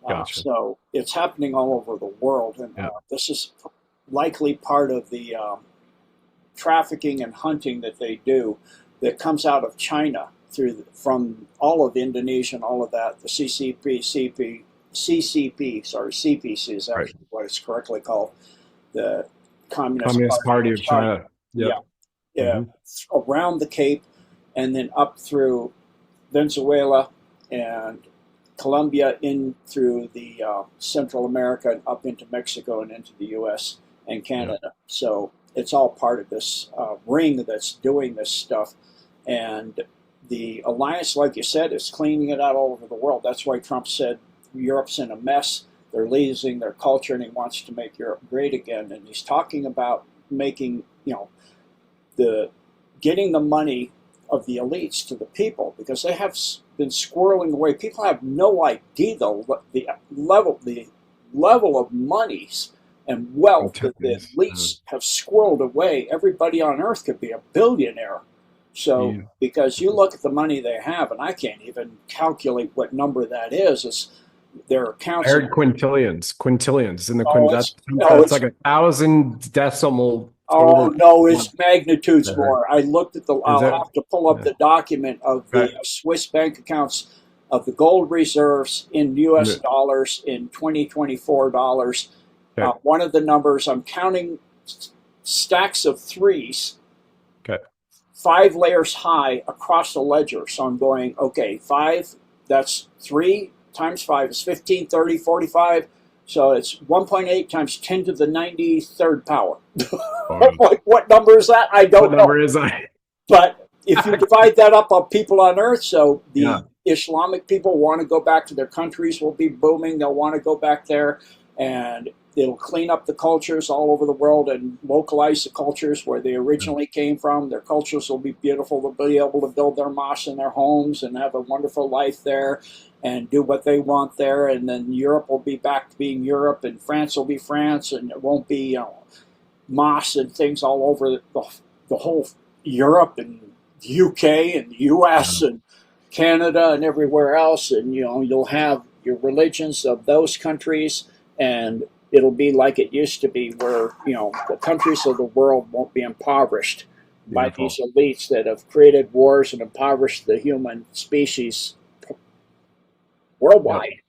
Gotcha. So it's happening all over the world. And Yeah. this is likely part of the trafficking and hunting that they do that comes out of China from all of Indonesia and all of that. The CPC is Right. actually what it's correctly called, the Communist Party of China. Yep. Yeah, yeah, Mhm. around the Cape, and then up through Venezuela and Colombia, in through the Central America and up into Mexico and into the U.S. and Canada. Yep. So it's all part of this ring that's doing this stuff. And the alliance, like you said, is cleaning it out all over the world. That's why Trump said Europe's in a mess. They're losing their culture, and he wants to make Europe great again. And he's talking about making, the getting the money of the elites to the people, because they have been squirreling away. People have no idea the level of monies and wealth that the elites have squirreled away. Everybody on earth could be a billionaire. So, Yeah. because you look at the money they have, and I can't even calculate what number that is. It's their accounts. I heard quintillions, and Oh, that's like 1,000 decimal. Oh Over. no, it's magnitudes more. I looked at I'll It? have to pull up Yeah. the document of the Right. Swiss bank accounts of the gold reserves in U.S. Yeah. dollars in 2024 dollars. Okay. One of the numbers, I'm counting stacks of threes, Okay. 5 layers high across the ledger. So I'm going, okay, 5, that's 3 times 5 is 15, 30, 45. So it's 1.8 times 10 to the 93rd power. What number is that? I don't know. What number is that? But if you divide that up on people on Earth, so the Yeah. Islamic people want to go back to their countries, will be booming. They'll want to go back there, and it'll clean up the cultures all over the world and localize the cultures where they originally came from. Their cultures will be beautiful. They'll be able to build their mosques in their homes and have a wonderful life there and do what they want there. And then Europe will be back to being Europe, and France will be France, and it won't be mosques and things all over the whole Europe and UK and US and Canada and everywhere else. And you'll have your religions of those countries, and it'll be like it used to be, where the countries of the world won't be impoverished by these elites that have created wars and impoverished the human species worldwide.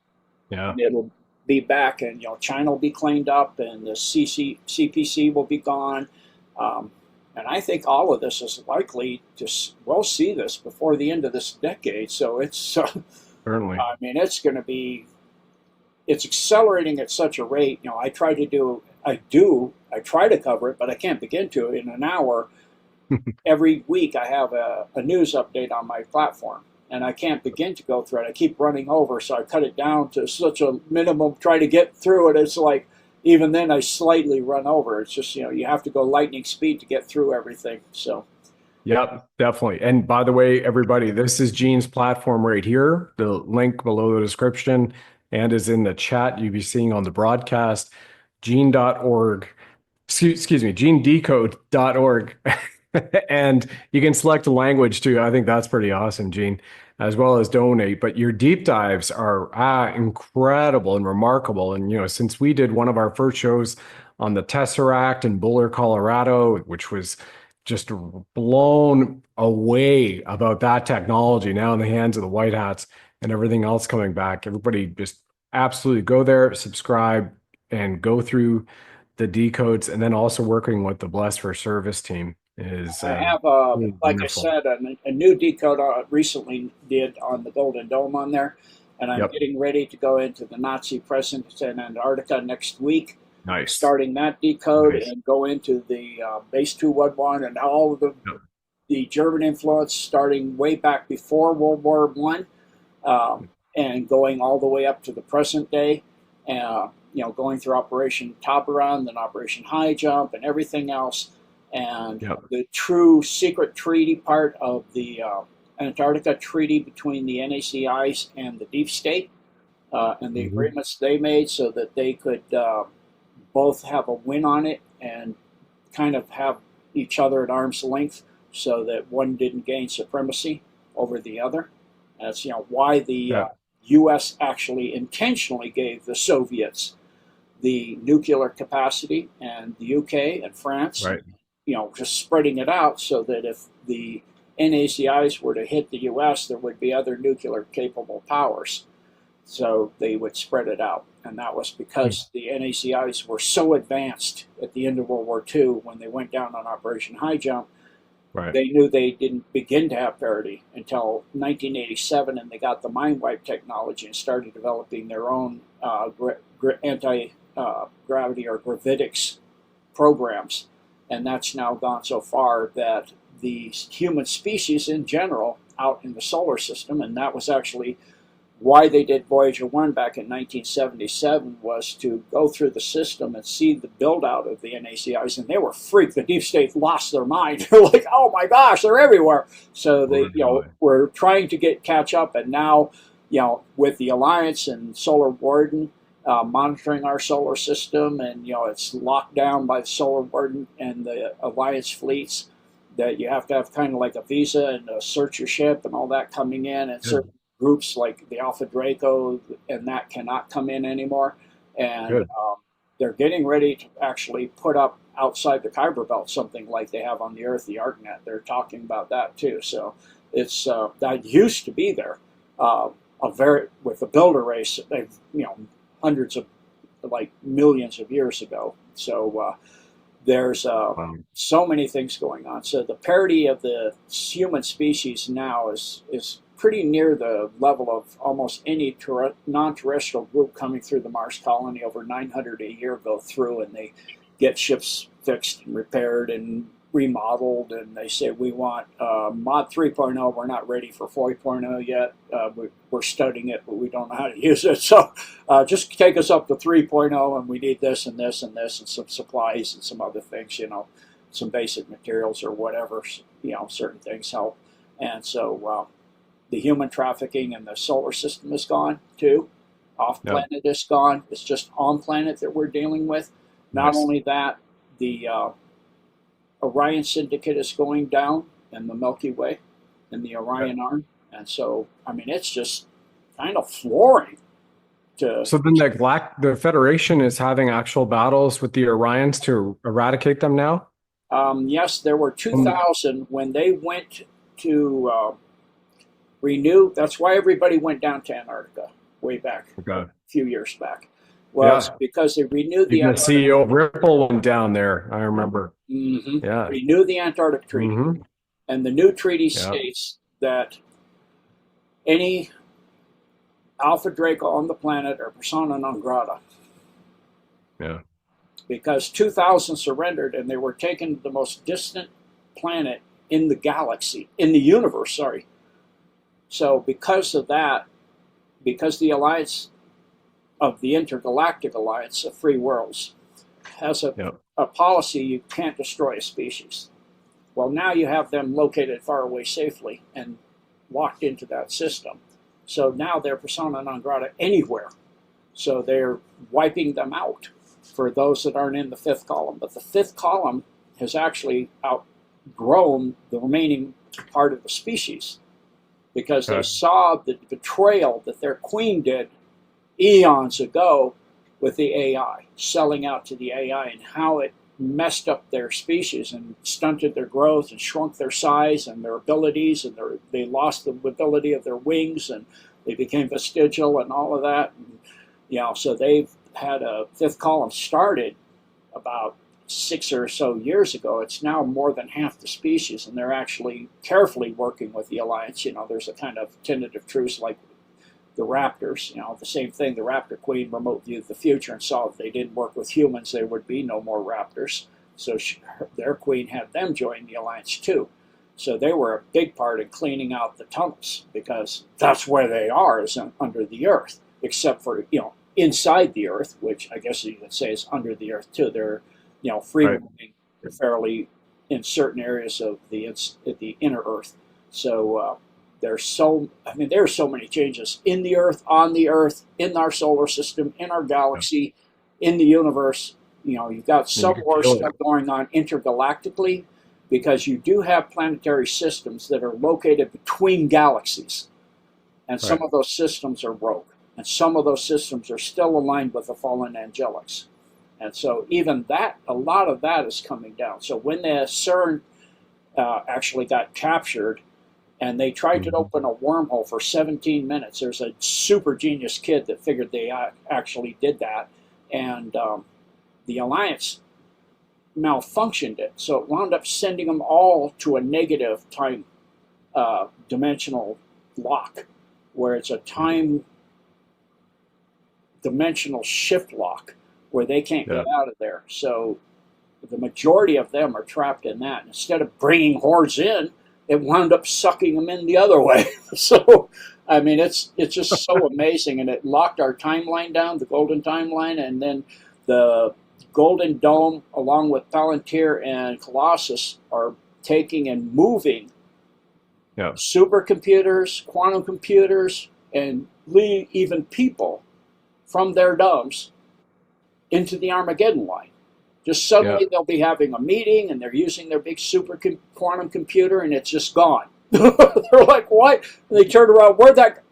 Yep. Yeah. And it'll be back, and China will be cleaned up, and the CPC will be gone. And I think all of this is likely to, we'll see this before the end of this decade. So it's Certainly. I mean, it's accelerating at such a rate. I try to cover it, but I can't begin to in an hour. Every week I have a news update on my platform, and I can't begin to go through it. I keep running over, so I cut it down to such a minimum, try to get through it. It's like, even then I slightly run over. It's just, you have to go lightning speed to get through everything. So. Yep, definitely. And by the way, everybody, this is Gene's platform right here. The link below the description and is in the chat you'll be seeing on the broadcast. Gene.org. Excuse me, genedecode.org. And you can select a language too. I think that's pretty awesome, Gene, as well as donate. But your deep dives are incredible and remarkable. And, since we did one of our first shows on the Tesseract in Boulder, Colorado, which was just blown away about that technology now in the hands of the white hats and everything else coming back. Everybody just absolutely go there, subscribe, and go through the decodes, and then also working with the Blessed for Service team is I have, really like I wonderful. said, a new decode recently did on the Golden Dome on there, and I'm Yep. getting ready to go into the Nazi presence in Antarctica next week, Nice. starting that decode Nice. and go into the base 211 and all of Yep. the German influence starting way back before World War One, and going all the way up to the present day. Going through Operation Tabaran, then Operation High Jump, and everything else. And Yep. the true secret treaty part of the Antarctica Treaty between the NACIs and the Deep State, and the Mhm. agreements they made so that they could both have a win on it and kind of have each other at arm's length so that one didn't gain supremacy over the other. That's why the Yeah. U.S. actually intentionally gave the Soviets the nuclear capacity, and the UK and France, Right. just spreading it out so that if the NACIs were to hit the US, there would be other nuclear capable powers. So they would spread it out. And that was Hmm. because the NACIs were so advanced at the end of World War II when they went down on Operation High Jump. Right. They knew they didn't begin to have parity until 1987, and they got the mind wipe technology and started developing their own anti gravity or gravitics programs. And that's now gone so far that the human species in general out in the solar system, and that was actually why they did Voyager 1 back in 1977, was to go through the system and see the build out of the NACIs, and they were freaked. The deep state lost their mind. They're like, oh my gosh, they're everywhere. So they, Really? were trying to catch up, and now, with the Alliance and Solar Warden monitoring our solar system, and it's locked down by the Solar Warden and the Alliance fleets, that you have to have kind of like a visa and a search your ship and all that coming in, and Good. certain groups like the Alpha Draco and that cannot come in anymore. And Good. they're getting ready to actually put up outside the Kuiper Belt something like they have on the Earth, the ArcNet. They're talking about that too. So it's that used to be there. A very with the builder race, they've hundreds of like millions of years ago. So there's so many things going on. So the parity of the human species now is pretty near the level of almost any non-terrestrial group coming through the Mars colony. Over 900 a year go through, and they get ships fixed and repaired and remodeled, and they say we want mod 3.0. We're not ready for 4.0 yet. We're studying it, but we don't know how to use it. So just take us up to 3.0, and we need this and this and this and some supplies and some other things, some basic materials or whatever, certain things help. And so the human trafficking in the solar system is gone too. Off Yep. planet is gone. It's just on planet that we're dealing with. Not Nice. only that, the Orion Syndicate is going down in the Milky Way in the Yep. Orion Arm. And so, I mean, it's just kind of flooring to. So then the Federation is having actual battles with the Orions to eradicate them now? Yes, there were Um, 2,000 when they went to renew. That's why everybody went down to Antarctica way back, a okay. few years back, was Yeah. because they renewed the Even the Antarctic. CEO of Ripple went down there. I remember. Mhm. Yeah. Renew the Antarctic Treaty. Hmm. And the new treaty Yeah. states that any Alpha Draco on the planet are persona non grata, Yeah. because 2,000 surrendered and they were taken to the most distant planet in the galaxy, in the universe, sorry. So, because of that, because the alliance of the Intergalactic Alliance of Free Worlds has Yeah. a policy you can't destroy a species. Well, now you have them located far away safely and locked into that system. So now they're persona non grata anywhere. So they're wiping them out for those that aren't in the fifth column. But the fifth column has actually grown the remaining part of the species because they Okay. saw the betrayal that their queen did eons ago with the AI, selling out to the AI, and how it messed up their species and stunted their growth and shrunk their size and their abilities, and they lost the ability of their wings, and they became vestigial and all of that. And, so they've had a fifth column started about 6 or so years ago. It's now more than half the species, and they're actually carefully working with the alliance. There's a kind of tentative truce like the raptors. The same thing. The raptor queen remote viewed the future and saw if they didn't work with humans, there would be no more raptors. So their queen had them join the alliance too. So they were a big part in cleaning out the tunnels, because that's where they are, is under the earth, except for, inside the earth, which I guess you could say is under the earth too. They're, free moving fairly in certain areas of the inner earth. So, there's so many changes in the earth, on the earth, in our solar system, in our galaxy, in the universe. You've got some more stuff going on intergalactically, because you do have planetary systems that are located between galaxies, and some of those systems are rogue, and some of those systems are still aligned with the fallen angelics. And so even that, a lot of that is coming down. So when the CERN actually got captured, and they tried to open a wormhole for 17 minutes. There's a super genius kid that figured they actually did that. And the Alliance malfunctioned it. So it wound up sending them all to a negative time dimensional lock, where it's a time dimensional shift lock where they can't get out of there. So the majority of them are trapped in that. Instead of bringing hordes in, it wound up sucking them in the other way. So, it's just so amazing. And it locked our timeline down, the golden timeline, and then the Golden Dome, along with Palantir and Colossus, are taking and moving supercomputers, quantum computers, and even people from their domes into the Armageddon line. Just suddenly they'll be having a meeting, and they're using their big super quantum computer, and it's just gone. They're like, what? And they turn around, where'd that?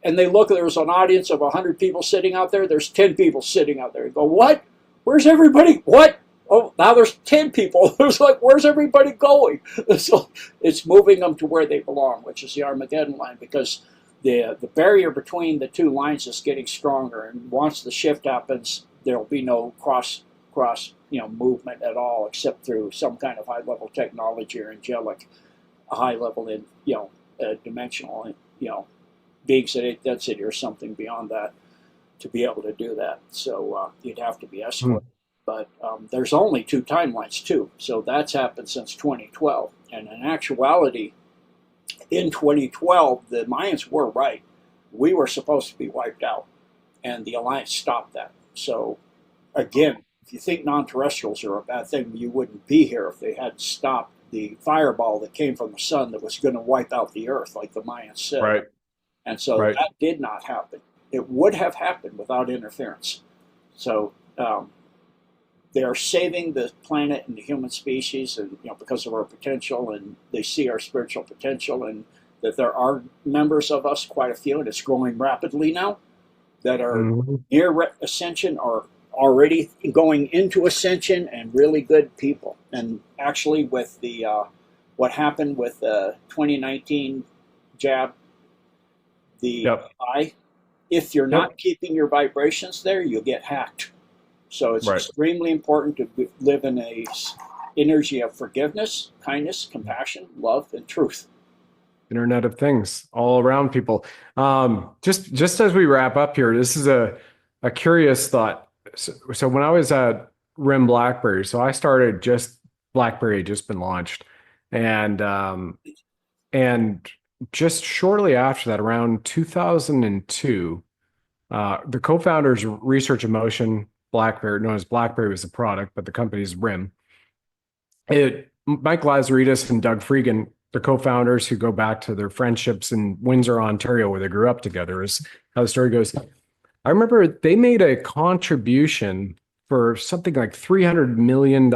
And they look, there's an audience of 100 people sitting out there. There's 10 people sitting out there. They go, what? Where's everybody? What? Oh, now there's 10 people. It's like, where's everybody going? So it's moving them to where they belong, which is the Armageddon line, because the barrier between the two lines is getting stronger. And once the shift happens, there'll be no cross movement at all, except through some kind of high level technology or angelic, high level in dimensional beings at 8th density or something beyond that to be able to do that. So you'd have to be escorted. But there's only 2 timelines too, so that's happened since 2012. And in actuality, in 2012, the Mayans were right. We were supposed to be wiped out, and the Alliance stopped that. So again, if you think non-terrestrials are a bad thing, you wouldn't be here if they hadn't stopped the fireball that came from the sun that was going to wipe out the Earth, like the Mayans said. Right. And so that did not happen. It would have happened without interference. So they are saving the planet and the human species, and because of our potential, and they see our spiritual potential, and that there are members of us, quite a few, and it's growing rapidly now, that are near ascension or already going into ascension, and really good people. And actually, with the what happened with the 2019 jab, the eye, if you're not keeping your vibrations there, you'll get hacked. So it's extremely important to live in a energy of forgiveness, kindness, compassion, love, and truth. Internet of Things all around people. Just as we wrap up here, this is a curious thought. So when I was at RIM BlackBerry, so I started BlackBerry had just been launched, and just shortly after that, around 2002, the co-founders of Research in Motion, BlackBerry, known as BlackBerry was the product, but the company's RIM. Mike Lazaridis and Doug Freegan, the co-founders who go back to their friendships in Windsor, Ontario, where they grew up together, is how the story goes. I remember they made a contribution for something like $300 million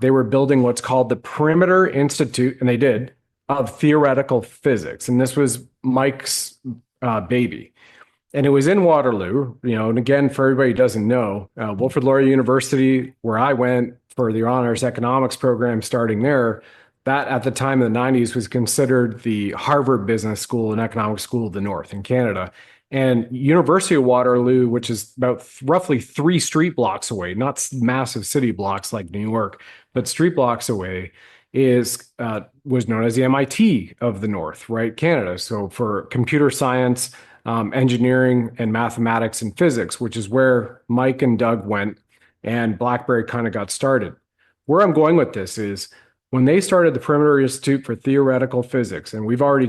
They were building what's called the Perimeter Institute, and they did, of Theoretical Physics. And this was Mike's baby. And it was in Waterloo, and again, for everybody who doesn't know, Wilfrid Laurier University, where I went for the honors economics program starting there, that at the time in the 90s was considered the Harvard Business School and Economic School of the North in Canada. And University of Waterloo, which is about roughly 3 street blocks away, not massive city blocks like New York, but street blocks away, was known as the MIT of the North, right? Canada. So for computer science, engineering, and mathematics and physics, which is where Mike and Doug went, and BlackBerry kind of got started. Where I'm going with this is when they started the Perimeter Institute for Theoretical Physics, and you brought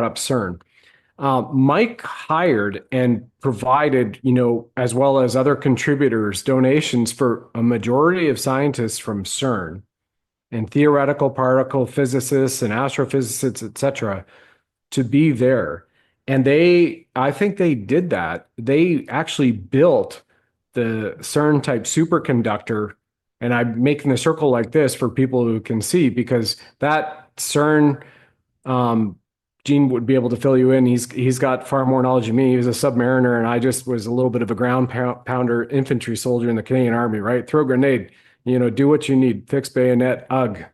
up CERN. Mike hired and provided, as well as other contributors, donations for a majority of scientists from CERN and theoretical particle physicists and astrophysicists, et cetera, to be there. And I think they did that. They actually built the CERN type superconductor. And I'm making the circle like this for people who can see, because that CERN, Gene would be able to fill you in. He's got far more knowledge than me. He was a submariner, and I just was a little bit of a ground pounder infantry soldier in the Canadian Army, right? Throw a grenade, do what you need, fix bayonet, ugh,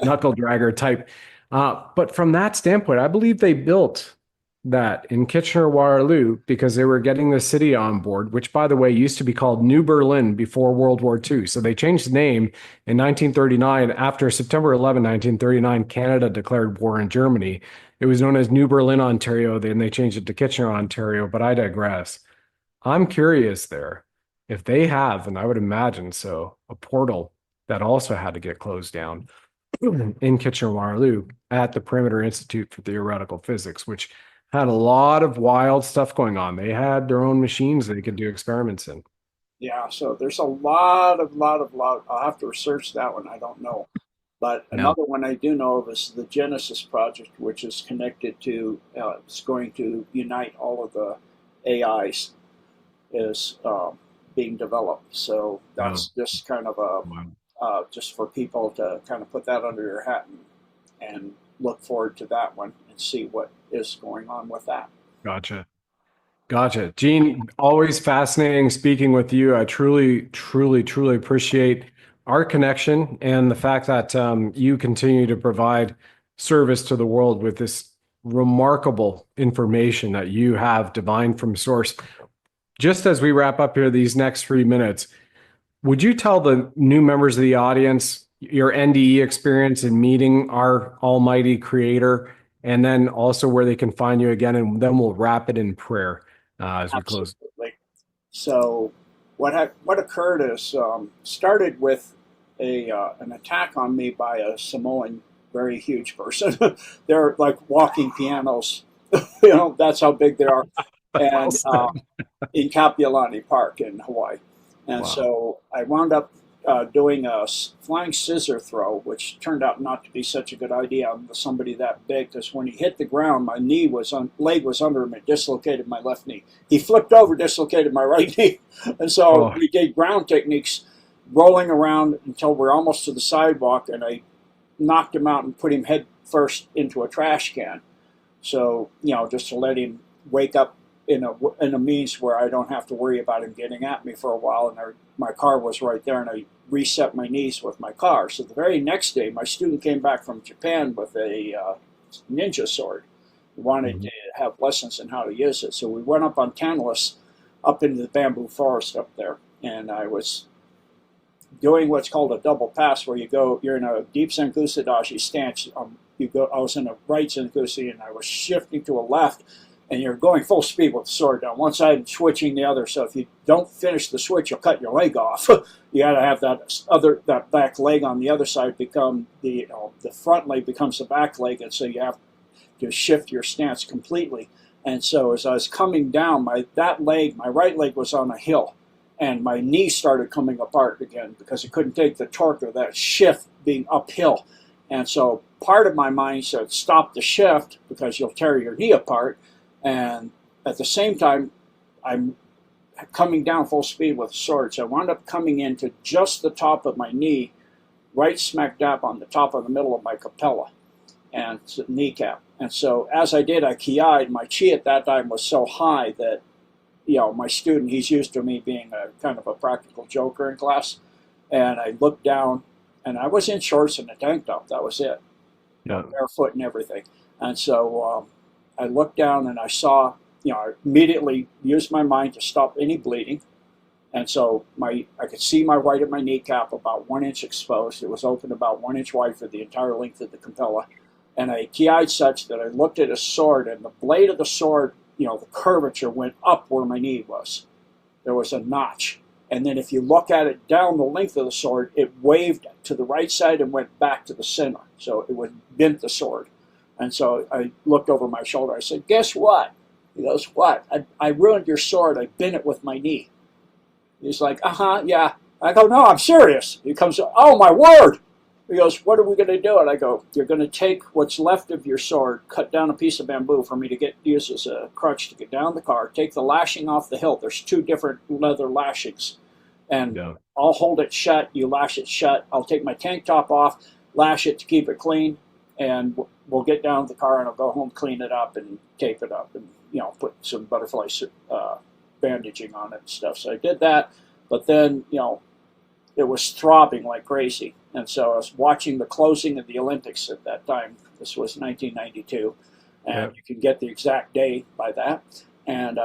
knuckle dragger type. But from that standpoint, I believe they built that in Kitchener-Waterloo because they were getting the city on board, which, by the way, used to be called New Berlin before World War II. So they changed the name in 1939. After September 11, 1939, Canada declared war on Germany. It was known as New Berlin, Ontario. Then they changed it to Kitchener, Ontario, but I digress. I'm curious there if they have, and I would imagine so, a portal that also had to get closed down in Kitchener-Waterloo at the Perimeter Institute for Theoretical Physics, which had a lot of wild stuff going on. They had their own machines they could do experiments in. Yeah, so there's a lot. I'll have to research that one. I don't know. But No. another one I do know of is the Genesis project, which is connected to, it's going to unite all of the AIs, is being developed. So that's just kind of just for people to kind of put that under your hat and look forward to that one and see what is going on with that. Gotcha. Gene, always fascinating speaking with you. I truly, truly, truly appreciate our connection and the fact that you continue to provide service to the world with this remarkable information that you have divined from source. Just as we wrap up here these next 3 minutes, would you tell the new members of the audience your NDE experience in meeting our almighty creator, and then also where they can find you again, and then we'll wrap it in prayer as we close. Absolutely. So what occurred is started with an attack on me by a Samoan, very huge person. They're like walking pianos. That's how big they are. And in Kapiolani Park in Hawaii. And so I wound up doing a flying scissor throw, which turned out not to be such a good idea on somebody that big, because when he hit the ground, my leg was under him and dislocated my left knee. He flipped over, dislocated my right knee. And so we did ground techniques, rolling around until we're almost to the sidewalk, and I knocked him out and put him head first into a trash can. So, just to let him wake up in a means where I don't have to worry about him getting at me for a while. And my car was right there, and I reset my knees with my car. So the very next day, my student came back from Japan with a ninja sword. He wanted to have lessons on how to use it. So we went up on Tantalus, up into the bamboo forest up there, and I was doing what's called a double pass, where you're in a deep Senkusa Dashi stance. I was in a right Senkusa, and I was shifting to a left, and you're going full speed with the sword down one side and switching the other. So if you don't finish the switch, you'll cut your leg off. You got to have that back leg on the other side become the front leg becomes the back leg, and so you have to shift your stance completely. And so as I was coming down, my right leg was on a hill, and my knee started coming apart again because it couldn't take the torque of that shift being uphill. And so part of my mind said, stop the shift because you'll tear your knee apart. And at the same time, I'm coming down full speed with the sword. So I wound up coming into just the top of my knee right smack dab on the top of the middle of my capella and kneecap. And so as I did, I ki'd. My chi at that time was so high that, my student, he's used to me being a kind of a practical joker in class. And I looked down, and I was in shorts and a tank top. That was it, Yeah. barefoot and everything. And so I looked down and I saw, I immediately used my mind to stop any bleeding. And so I could see my right of my kneecap about 1 inch exposed. It was open about 1 inch wide for the entire length of the capella. And I ki'd such that I looked at a sword, and the blade of the sword, the curvature went up where my knee was. There was a notch. And then if you look at it down the length of the sword, it waved to the right side and went back to the center. So it would bent the sword. And so I looked over my shoulder. I said, guess what? He goes, what? I ruined your sword. I bent it with my knee. He's like, yeah. I go, no, I'm serious. He comes, oh, my word. He goes, what are we going to do? And I go, you're going to take what's left of your sword, cut down a piece of bamboo for me to use as a crutch to get down the car, take the lashing off the hilt. There's 2 different leather lashings. And Yeah. I'll hold it shut. You lash it shut. I'll take my tank top off, lash it to keep it clean, and we'll get down to the car, and I'll go home, clean it up, and tape it up, and put some butterfly bandaging on it and stuff. So I did that, but then it was throbbing like crazy, and so I was watching the closing of the Olympics at that time. This was 1992, and Yeah. you can get the exact day by that. And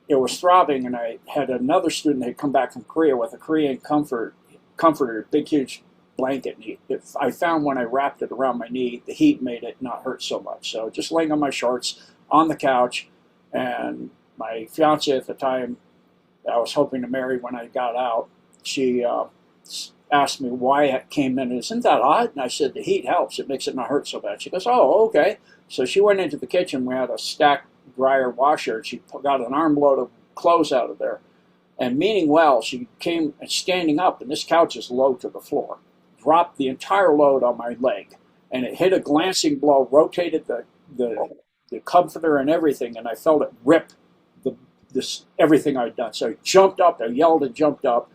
it was throbbing, and I had another student that had come back from Korea with a Korean comforter, big huge blanket. And I found when I wrapped it around my knee, the heat made it not hurt so much. So just laying on my shorts on the couch, and my fiance at the time, that I was hoping to marry when I got out, she asked me why I came in. Isn't that odd? And I said, the heat helps. It makes it not hurt so bad. She goes, oh, okay. So she went into the kitchen. We had a stacked dryer washer, and she got an armload of clothes out of there. And meaning well, she came standing up, and this couch is low to the floor, dropped the entire load on my leg, and it hit a glancing blow, rotated the comforter and everything, and I felt it rip everything I'd done. So I jumped up, I yelled and jumped up,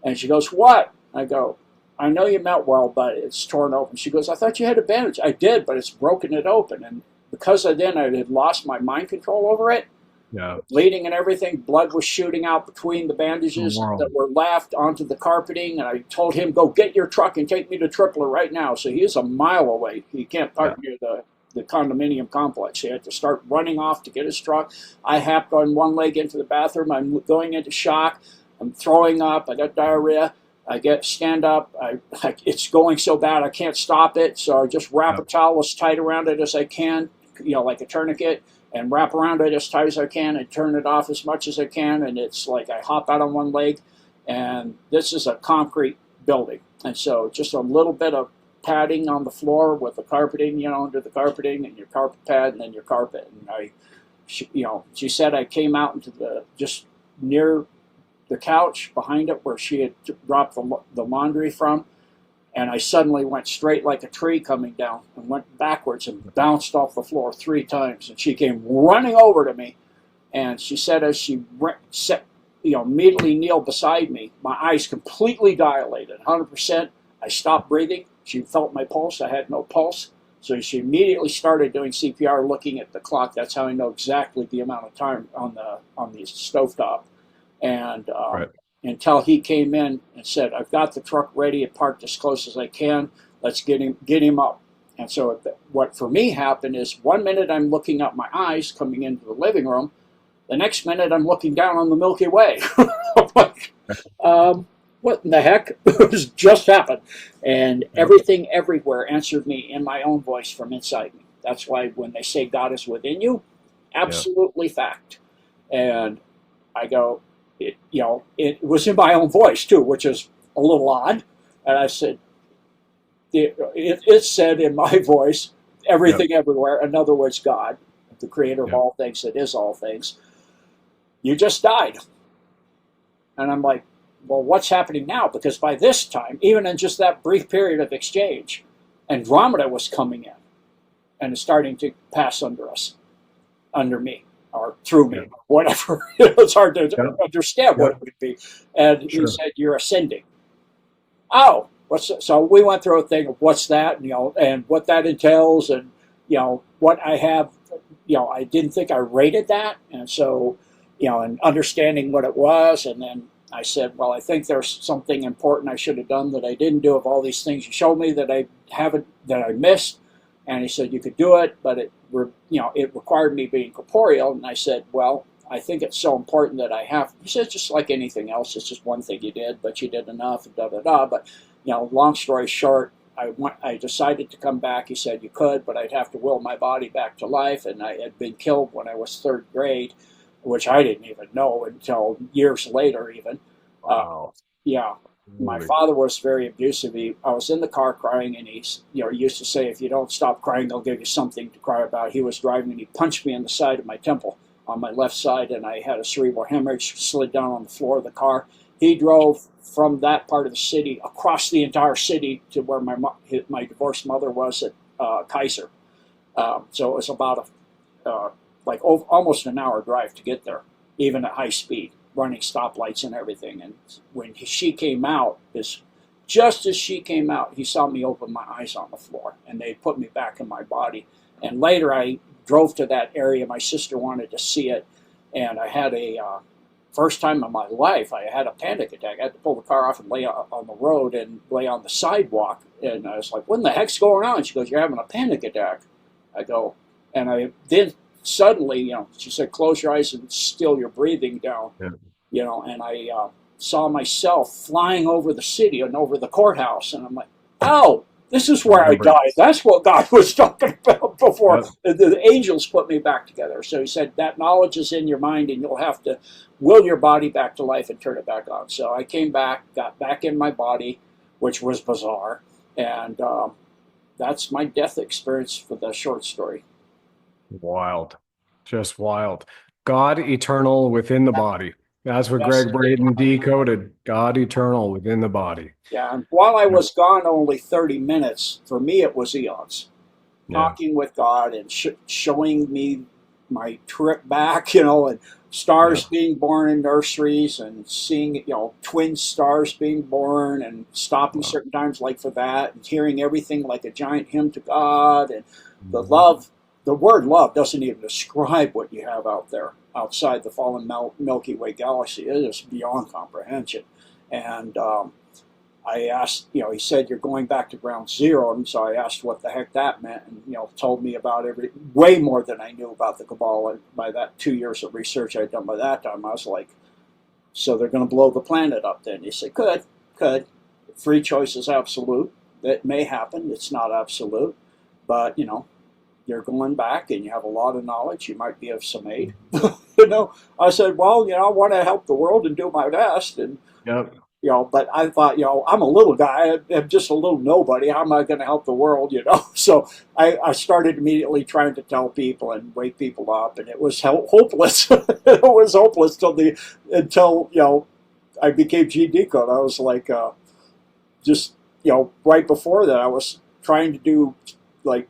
and she goes, what? I go, I know you meant well, but it's torn open. She goes, I thought you had a bandage. I did, but it's broken it open. And because I had lost my mind control over it, Yeah. bleeding and everything, blood was shooting out between the bandages that were left onto the carpeting. And I told him, go get your truck and take me to Tripler right now. So he is a mile away. He can't park near the condominium complex. He had to start running off to get his truck. I hopped on one leg into the bathroom. I'm going into shock. I'm throwing up. I got diarrhea. I stand up. It's going so bad I can't stop it. So I just wrap a towel as tight around it as I can, like a tourniquet, and wrap around it as tight as I can and turn it off as much as I can. And it's like I hop out on one leg, and this is a concrete building. And so just a little bit of padding on the floor with the carpeting, under the carpeting, and your carpet pad, and then your carpet. And she said I came out into just near the couch behind it where she had dropped the laundry from, and I suddenly went straight like a tree coming down and went backwards and bounced off the floor 3 times. And she came running over to me, and she said as she immediately kneeled beside me, my eyes completely dilated, 100%. I stopped breathing. She felt my pulse. I had no pulse. So she immediately started doing CPR, looking at the clock. That's how I know exactly the amount of time on the stovetop. And until he came in and said, I've got the truck ready and parked as close as I can. Let's get him up. And so what for me happened is 1 minute I'm looking up my eyes coming into the living room. The next minute I'm looking down on the Milky Way. I'm like, what in the heck has just happened? And everything everywhere answered me in my own voice from inside me. That's why when they say God is within you, absolutely fact. And I go, it was in my own voice too, which is a little odd. And I said, it said in my voice, everything everywhere, in other words, God, the creator of all things, that is all things, you just died. And I'm like, well, what's happening now? Because by this time, even in just that brief period of exchange, Andromeda was coming in and starting to pass under me, or through me, or whatever. It's hard to understand what it would be. And he said, you're ascending. Oh, So we went through a thing of what's that, and what that entails, and what I have. I didn't think I rated that, and so and understanding what it was, and then I said, well, I think there's something important I should have done that I didn't do of all these things you showed me that I haven't, that I missed. And he said, you could do it, but it required me being corporeal. And I said, well, I think it's so important that I have. He said, just like anything else, it's just one thing you did, but you did enough, and da da da. But long story short, I decided to come back. He said you could, but I'd have to will my body back to life, and I had been killed when I was third grade, which I didn't even know until years later. Even, Wow. yeah, my father was very abusive. I was in the car crying, and he used to say, if you don't stop crying, they'll give you something to cry about. He was driving, and he punched me in the side of my temple on my left side, and I had a cerebral hemorrhage, slid down on the floor of the car. He drove from that part of the city across the entire city to where my divorced mother was at Kaiser. So it was about almost an hour drive to get there, even at high speed, running stoplights and everything. And when she came out, just as she came out, he saw me open my eyes on the floor, and they put me back in my body. And later I drove to that area. My sister wanted to see it, and I had first time in my life, I had a panic attack. I had to pull the car off and lay on the road and lay on the sidewalk. And I was like, what in the heck's going on? She goes, you're having a panic attack. I go, and then suddenly, she said, close your eyes and still your breathing down. Yeah. And I saw myself flying over the city and over the courthouse. And I'm like, oh, this is where I died. That's what God was talking about before. Yes. The angels put me back together. So he said, that knowledge is in your mind, and you'll have to will your body back to life and turn it back on. So I came back, got back in my body, which was bizarre. And that's my death experience for the short story. Wild. Just wild. God eternal within the body. That's what Greg Braden decoded. God eternal within the body. Yeah, and while I was gone only 30 minutes, for me it was eons. Talking with God and showing me my trip back, and stars being born in nurseries, and seeing, twin stars being born, and stopping certain times like for that, and hearing everything like a giant hymn to God, and the love. The word love doesn't even describe what you have out there, outside the fallen Milky Way galaxy. It is beyond comprehension. And I asked, he said, you're going back to ground zero. And so I asked what the heck that meant, and, told me about way more than I knew about the Kabbalah. And by that 2 years of research I'd done by that time, I was like, so they're going to blow the planet up then? He said, could. Free choice is absolute. That may happen. It's not absolute. But, you're going back and you have a lot of knowledge. You might be of some aid. I said, well, I want to help the world and do my best. And, but I thought, I'm a little guy. I'm just a little nobody. How am I going to help the world, So I started immediately trying to tell people and wake people up. And it was hopeless. It was hopeless until I became Decode. I was like, right before that, I was trying to do like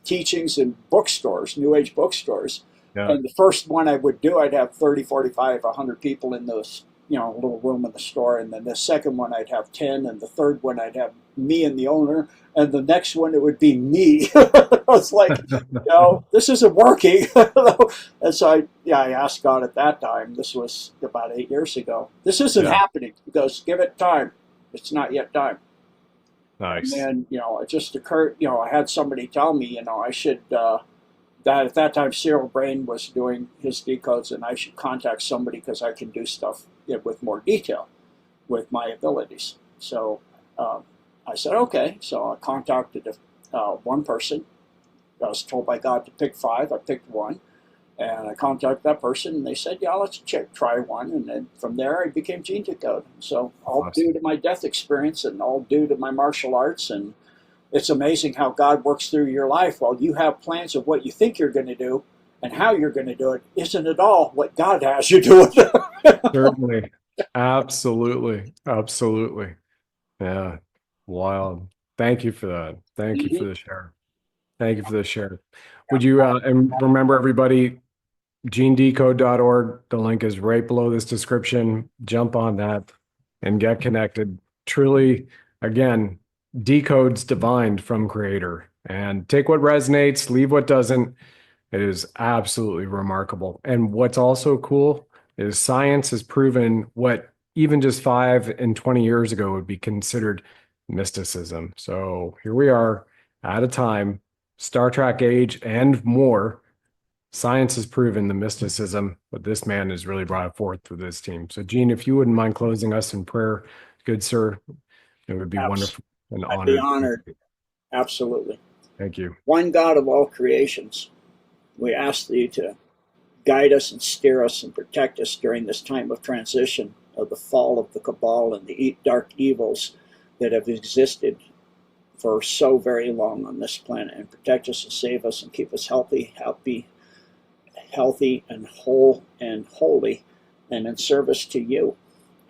teachings in bookstores, New Age bookstores. Yeah. And the first one I would do, I'd have 30, 45, 100 people in those, little room in the store. And then the second one, I'd have 10. And the third one, I'd have me and the owner. And the next one, it would be me. I was like, this isn't working. And so I asked God at that time, this was about 8 years ago, this isn't happening. He goes, give it time. It's not yet time. Nice. And then, it just occurred, I had somebody tell me, I should, that at that time Cyril Brain was doing his decodes, and I should contact somebody because I can do stuff with more detail with my abilities. So I said, okay. So I contacted one person. I was told by God to pick 5. I picked one. And I contacted that person, and they said, yeah, let's try one. And then from there, I became Decode. So all due to my death experience and all due to my martial arts. And it's amazing how God works through your life. While you have plans of what you think you're going to do and how you're going to do it, isn't it all what God has you doing? Certainly. Absolutely. Yeah. Wild. Thank you for that. Thank you for the share. Thank you for the share. Would you, and remember everybody, genedecode.org. The link is right below this description. Jump on that and get connected. Truly again, decodes divined from creator and take what resonates, leave what doesn't. It is absolutely remarkable. And what's also cool is science has proven what even just 5 and 20 years ago would be considered mysticism. So here we are at a time, Star Trek age and more. Science has proven the mysticism, but this man has really brought it forth through this team. So, Gene, if you wouldn't mind closing us in prayer, good sir, it would be Abs- wonderful and I'd be honored. honored. Absolutely. Thank you. One God of all creations, we ask thee to guide us and steer us and protect us during this time of transition of the fall of the cabal and the dark evils that have existed for so very long on this planet, and protect us and save us and keep us healthy and whole and holy and in service to you.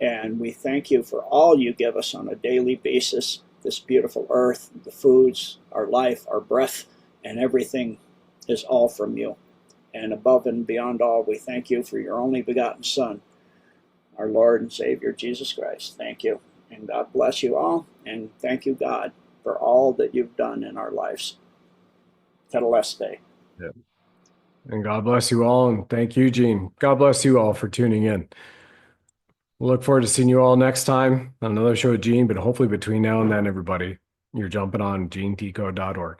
And we thank you for all you give us on a daily basis, this beautiful earth, the foods, our life, our breath, and everything is all from you. And above and beyond all, we thank you for your only begotten Son, our Lord and Savior, Jesus Christ. Thank you. And God bless you all. And thank you, God, for all that you've done in our lives. Teteleste. Yeah. And God bless you all. And thank you, Gene. God bless you all for tuning in. We'll look forward to seeing you all next time on another show with Gene, but hopefully between now and then, everybody, you're jumping on genedecode.org.